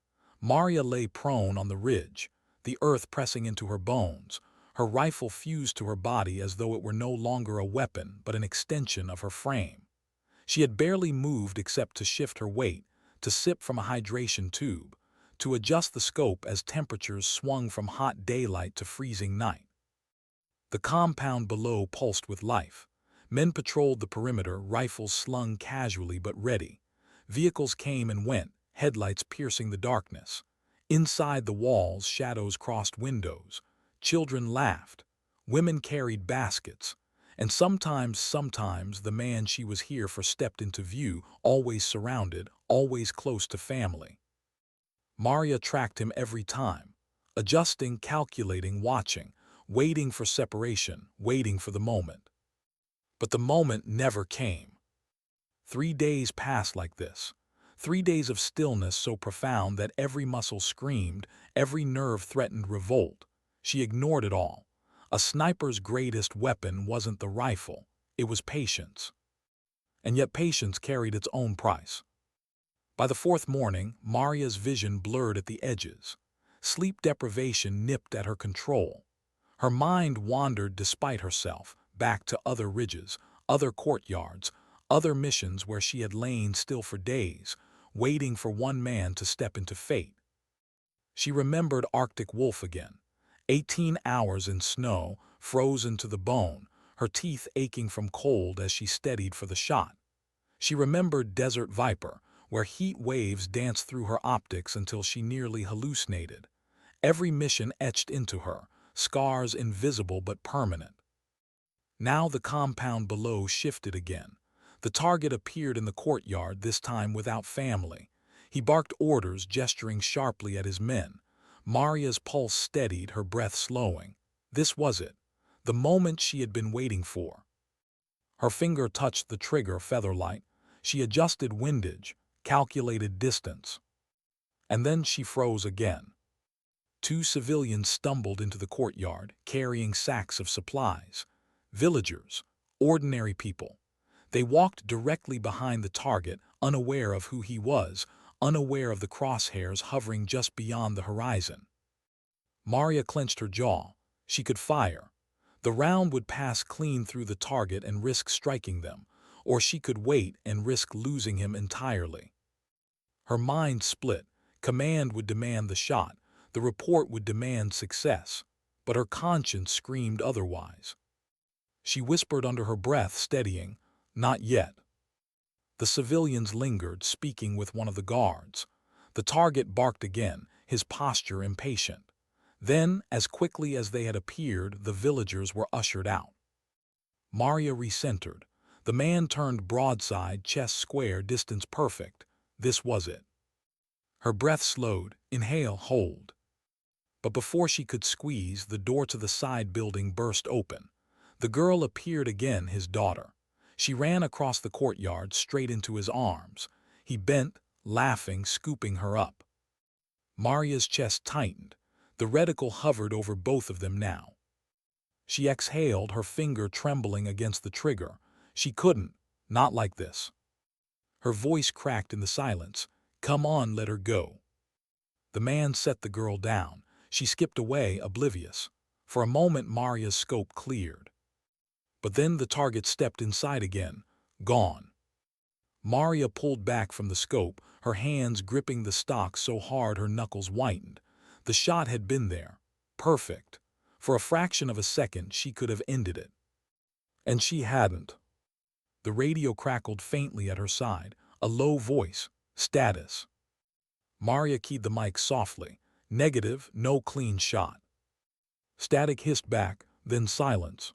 Maria lay prone on the ridge, the earth pressing into her bones. Her rifle fused to her body as though it were no longer a weapon but an extension of her frame. She had barely moved except to shift her weight, to sip from a hydration tube, to adjust the scope as temperatures swung from hot daylight to freezing night. The compound below pulsed with life. Men patrolled the perimeter, rifles slung casually but ready. Vehicles came and went, headlights piercing the darkness. Inside the walls, shadows crossed windows. Children laughed. Women carried baskets. And sometimes the man she was here for stepped into view, always surrounded, always close to family. Maria tracked him every time, adjusting, calculating, watching, waiting for separation, waiting for the moment. But the moment never came. 3 days passed like this. 3 days of stillness so profound that every muscle screamed, every nerve threatened revolt. She ignored it all. A sniper's greatest weapon wasn't the rifle, it was patience. And yet patience carried its own price. By the 4th morning, Maria's vision blurred at the edges. Sleep deprivation nipped at her control. Her mind wandered despite herself, back to other ridges, other courtyards, other missions where she had lain still for days, waiting for one man to step into fate. She remembered Arctic Wolf again. 18 hours in snow, frozen to the bone, her teeth aching from cold as she steadied for the shot. She remembered Desert Viper, where heat waves danced through her optics until she nearly hallucinated. Every mission etched into her, scars invisible but permanent. Now the compound below shifted again. The target appeared in the courtyard, this time without family. He barked orders, gesturing sharply at his men. Maria's pulse steadied, her breath slowing. This was it, the moment she had been waiting for. Her finger touched the trigger, featherlight. She adjusted windage, calculated distance. And then she froze again. 2 civilians stumbled into the courtyard, carrying sacks of supplies. Villagers, ordinary people. They walked directly behind the target, unaware of who he was, unaware of the crosshairs hovering just beyond the horizon. Maria clenched her jaw. She could fire. The round would pass clean through the target and risk striking them, or she could wait and risk losing him entirely. Her mind split. Command would demand the shot. The report would demand success. But her conscience screamed otherwise. She whispered under her breath, steadying, "Not yet." The civilians lingered, speaking with one of the guards. The target barked again, his posture impatient. Then, as quickly as they had appeared, the villagers were ushered out. Maria recentered. The man turned broadside, chest square, distance perfect. This was it. Her breath slowed. Inhale, hold. But before she could squeeze, the door to the side building burst open. The girl appeared again, his daughter. She ran across the courtyard, straight into his arms. He bent, laughing, scooping her up. Maria's chest tightened. The reticle hovered over both of them now. She exhaled, her finger trembling against the trigger. She couldn't, not like this. Her voice cracked in the silence. "Come on, let her go." The man set the girl down. She skipped away, oblivious. For a moment Maria's scope cleared. But then the target stepped inside again, gone. Maria pulled back from the scope, her hands gripping the stock so hard her knuckles whitened. The shot had been there, perfect. For a fraction of a second she could have ended it. And she hadn't. The radio crackled faintly at her side, a low voice, "Status." Maria keyed the mic softly. "Negative, no clean shot." Static hissed back, then silence.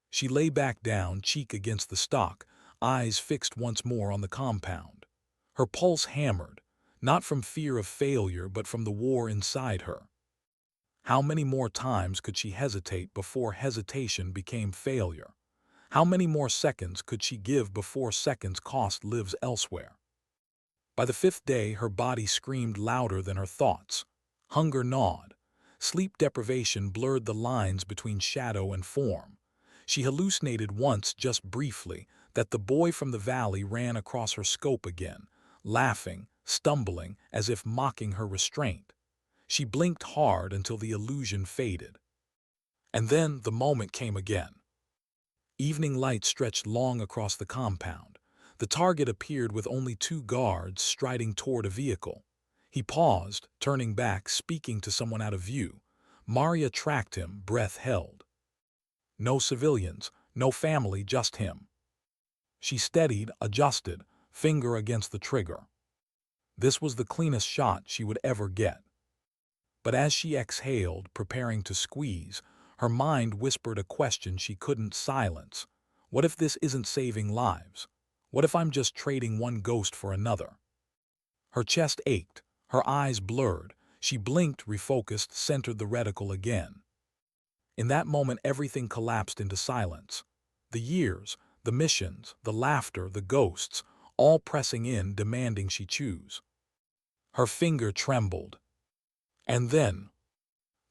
She lay back down, cheek against the stock, eyes fixed once more on the compound. Her pulse hammered, not from fear of failure but from the war inside her. How many more times could she hesitate before hesitation became failure? How many more seconds could she give before seconds cost lives elsewhere? By the 5th day, her body screamed louder than her thoughts. Hunger gnawed. Sleep deprivation blurred the lines between shadow and form. She hallucinated once, just briefly, that the boy from the valley ran across her scope again, laughing, stumbling, as if mocking her restraint. She blinked hard until the illusion faded. And then the moment came again. Evening light stretched long across the compound. The target appeared with only 2 guards striding toward a vehicle. He paused, turning back, speaking to someone out of view. Maria tracked him, breath held. No civilians, no family, just him. She steadied, adjusted, finger against the trigger. This was the cleanest shot she would ever get. But as she exhaled, preparing to squeeze, her mind whispered a question she couldn't silence. What if this isn't saving lives? What if I'm just trading one ghost for another? Her chest ached, her eyes blurred. She blinked, refocused, centered the reticle again. In that moment, everything collapsed into silence. The years, the missions, the laughter, the ghosts, all pressing in, demanding she choose. Her finger trembled. And then,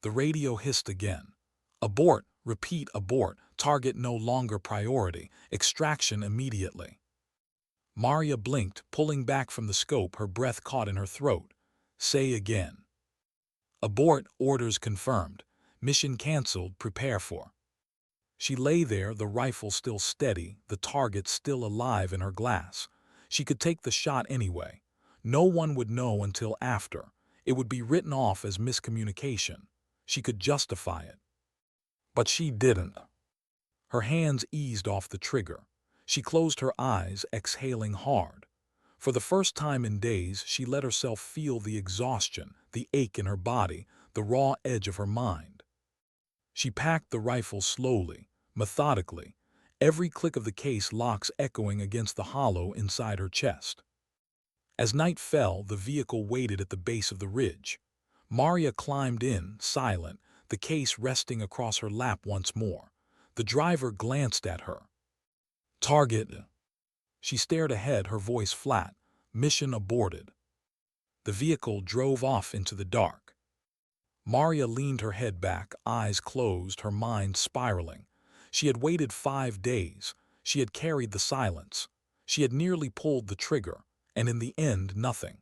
the radio hissed again. Abort, repeat, abort, target no longer priority, extraction immediately. Maria blinked, pulling back from the scope, her breath caught in her throat. Say again. Abort, orders confirmed. Mission cancelled, prepare for. She lay there, the rifle still steady, the target still alive in her glass. She could take the shot anyway. No one would know until after. It would be written off as miscommunication. She could justify it. But she didn't. Her hands eased off the trigger. She closed her eyes, exhaling hard. For the first time in days, she let herself feel the exhaustion, the ache in her body, the raw edge of her mind. She packed the rifle slowly, methodically, every click of the case locks echoing against the hollow inside her chest. As night fell, the vehicle waited at the base of the ridge. Maria climbed in, silent, the case resting across her lap once more. The driver glanced at her. Target. She stared ahead, her voice flat. Mission aborted. The vehicle drove off into the dark. Maria leaned her head back, eyes closed, her mind spiraling. She had waited 5 days. She had carried the silence. She had nearly pulled the trigger, and in the end, nothing.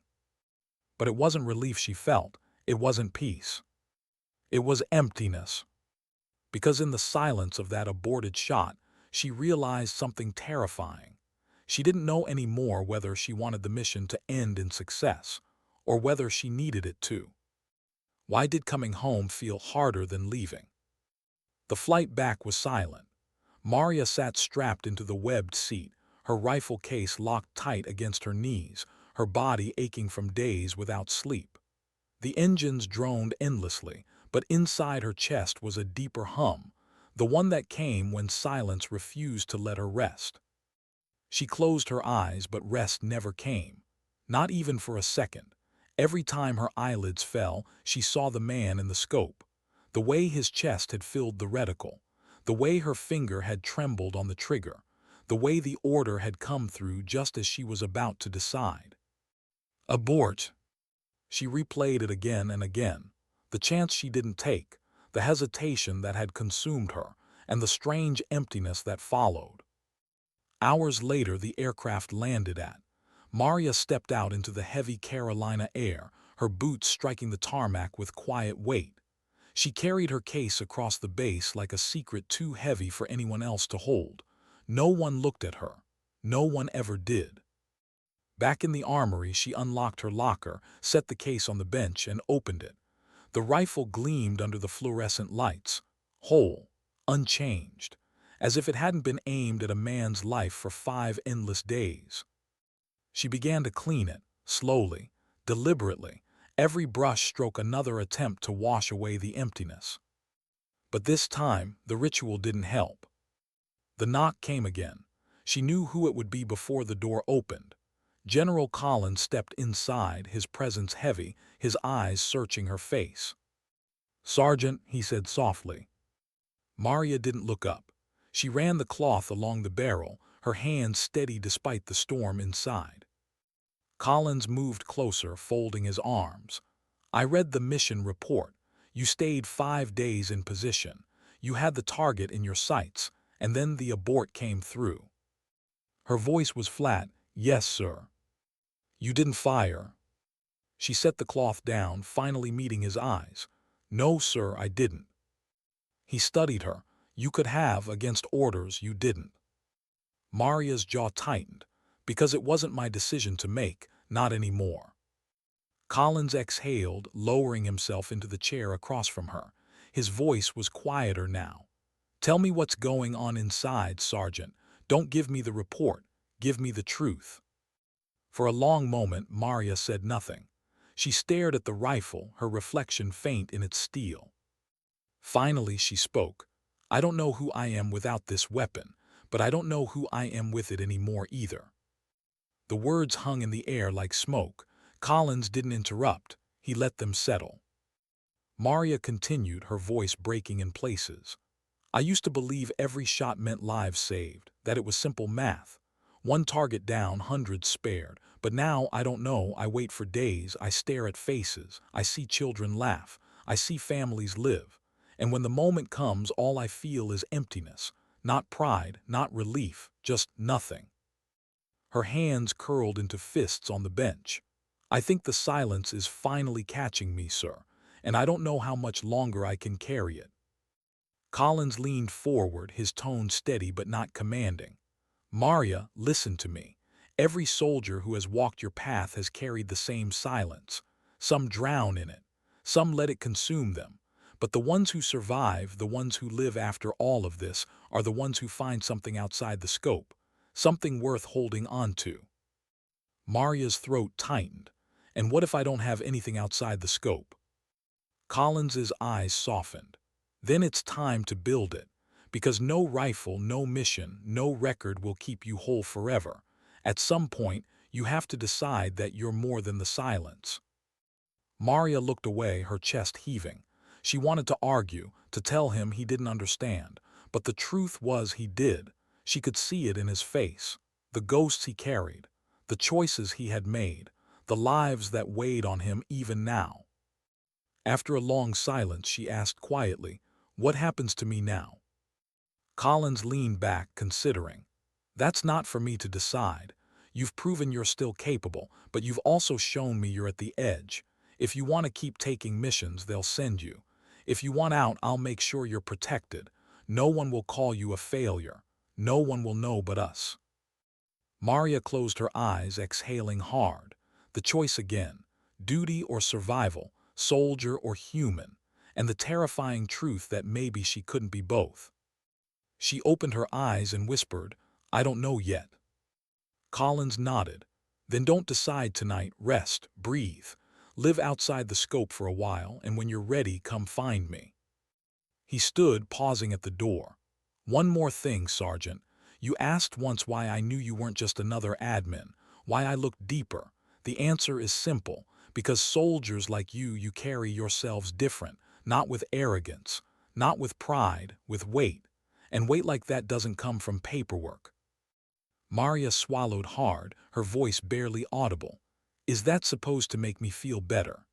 But it wasn't relief she felt. It wasn't peace. It was emptiness. Because in the silence of that aborted shot, she realized something terrifying. She didn't know anymore whether she wanted the mission to end in success, or whether she needed it to. Why did coming home feel harder than leaving? The flight back was silent. Maria sat strapped into the webbed seat, her rifle case locked tight against her knees, her body aching from days without sleep. The engines droned endlessly, but inside her chest was a deeper hum, the one that came when silence refused to let her rest. She closed her eyes, but rest never came, not even for a second. Every time her eyelids fell, she saw the man in the scope, the way his chest had filled the reticle, the way her finger had trembled on the trigger, the way the order had come through just as she was about to decide. Abort. She replayed it again and again, the chance she didn't take, the hesitation that had consumed her, and the strange emptiness that followed. Hours later, the aircraft landed at. Maria stepped out into the heavy Carolina air, her boots striking the tarmac with quiet weight. She carried her case across the base like a secret too heavy for anyone else to hold. No one looked at her. No one ever did. Back in the armory, she unlocked her locker, set the case on the bench, and opened it. The rifle gleamed under the fluorescent lights, whole, unchanged, as if it hadn't been aimed at a man's life for 5 endless days. She began to clean it, slowly, deliberately, every brush stroke another attempt to wash away the emptiness. But this time, the ritual didn't help. The knock came again. She knew who it would be before the door opened. General Collins stepped inside, his presence heavy, his eyes searching her face. "Sergeant," he said softly. Maria didn't look up. She ran the cloth along the barrel, her hands steady despite the storm inside. Collins moved closer, folding his arms. "I read the mission report. You stayed 5 days in position. You had the target in your sights, and then the abort came through." Her voice was flat. "Yes, sir." "You didn't fire." She set the cloth down, finally meeting his eyes. "No, sir, I didn't." He studied her. "You could have, against orders, you didn't." Maria's jaw tightened. Because it wasn't my decision to make, not anymore. Collins exhaled, lowering himself into the chair across from her. His voice was quieter now. Tell me what's going on inside, Sergeant. Don't give me the report. Give me the truth. For a long moment, Maria said nothing. She stared at the rifle, her reflection faint in its steel. Finally, she spoke. I don't know who I am without this weapon, but I don't know who I am with it anymore either. The words hung in the air like smoke. Collins didn't interrupt. He let them settle. Maria continued, her voice breaking in places. I used to believe every shot meant lives saved, that it was simple math. One target down, hundreds spared. But now I don't know. I wait for days. I stare at faces. I see children laugh. I see families live. And when the moment comes, all I feel is emptiness. Not pride, not relief, just nothing. Her hands curled into fists on the bench. I think the silence is finally catching me, sir, and I don't know how much longer I can carry it. Collins leaned forward, his tone steady but not commanding. Maria, listen to me. Every soldier who has walked your path has carried the same silence. Some drown in it. Some let it consume them. But the ones who survive, the ones who live after all of this, are the ones who find something outside the scope, something worth holding on to. Maria's throat tightened. And what if I don't have anything outside the scope? Collins's eyes softened. Then it's time to build it. Because no rifle, no mission, no record will keep you whole forever. At some point, you have to decide that you're more than the silence. Maria looked away, her chest heaving. She wanted to argue, to tell him he didn't understand. But the truth was he did. She could see it in his face. The ghosts he carried. The choices he had made. The lives that weighed on him even now. After a long silence, she asked quietly, "What happens to me now?" Collins leaned back, considering. "That's not for me to decide. You've proven you're still capable, but you've also shown me you're at the edge. If you want to keep taking missions, they'll send you. If you want out, I'll make sure you're protected. No one will call you a failure. No one will know but us." Maria closed her eyes, exhaling hard. The choice again. Duty or survival, soldier or human, and the terrifying truth that maybe she couldn't be both. She opened her eyes and whispered, "I don't know yet." Collins nodded. "Then don't decide tonight. Rest, breathe. Live outside the scope for a while, and when you're ready, come find me." He stood, pausing at the door. "One more thing, Sergeant. You asked once why I knew you weren't just another admin, why I looked deeper. The answer is simple. Because soldiers like you carry yourselves different, not with arrogance, not with pride, with weight. And weight like that doesn't come from paperwork." Maria swallowed hard, her voice barely audible. "Is that supposed to make me feel better?"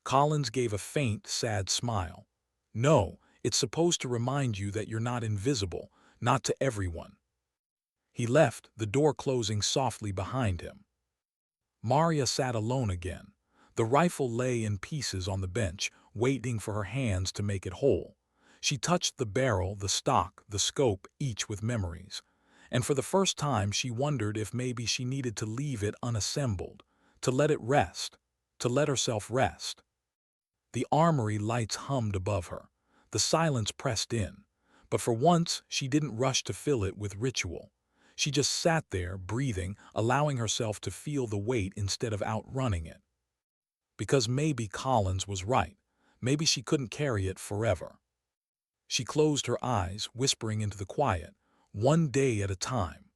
Collins gave a faint, sad smile. "No, it's supposed to remind you that you're not invisible, not to everyone." He left, the door closing softly behind him. Maria sat alone again. The rifle lay in pieces on the bench, waiting for her hands to make it whole. She touched the barrel, the stock, the scope, each with memories. And for the first time she wondered if maybe she needed to leave it unassembled, to let it rest, to let herself rest. The armory lights hummed above her. The silence pressed in. But for once she didn't rush to fill it with ritual. She just sat there, breathing, allowing herself to feel the weight instead of outrunning it. Because maybe Collins was right. Maybe she couldn't carry it forever. She closed her eyes, whispering into the quiet, one day at a time.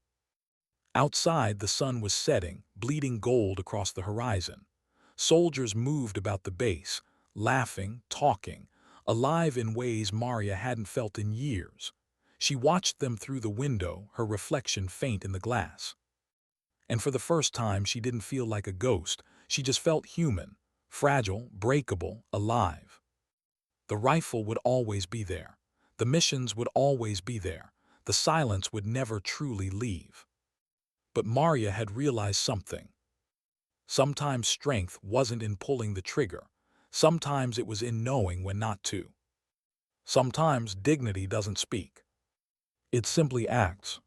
Outside, the sun was setting, bleeding gold across the horizon. Soldiers moved about the base, laughing, talking, alive in ways Maria hadn't felt in years. She watched them through the window, her reflection faint in the glass. And for the first time, she didn't feel like a ghost. She just felt human, fragile, breakable, alive. The rifle would always be there. The missions would always be there. The silence would never truly leave. But Maria had realized something. Sometimes strength wasn't in pulling the trigger. Sometimes it was in knowing when not to. Sometimes dignity doesn't speak. It simply acts.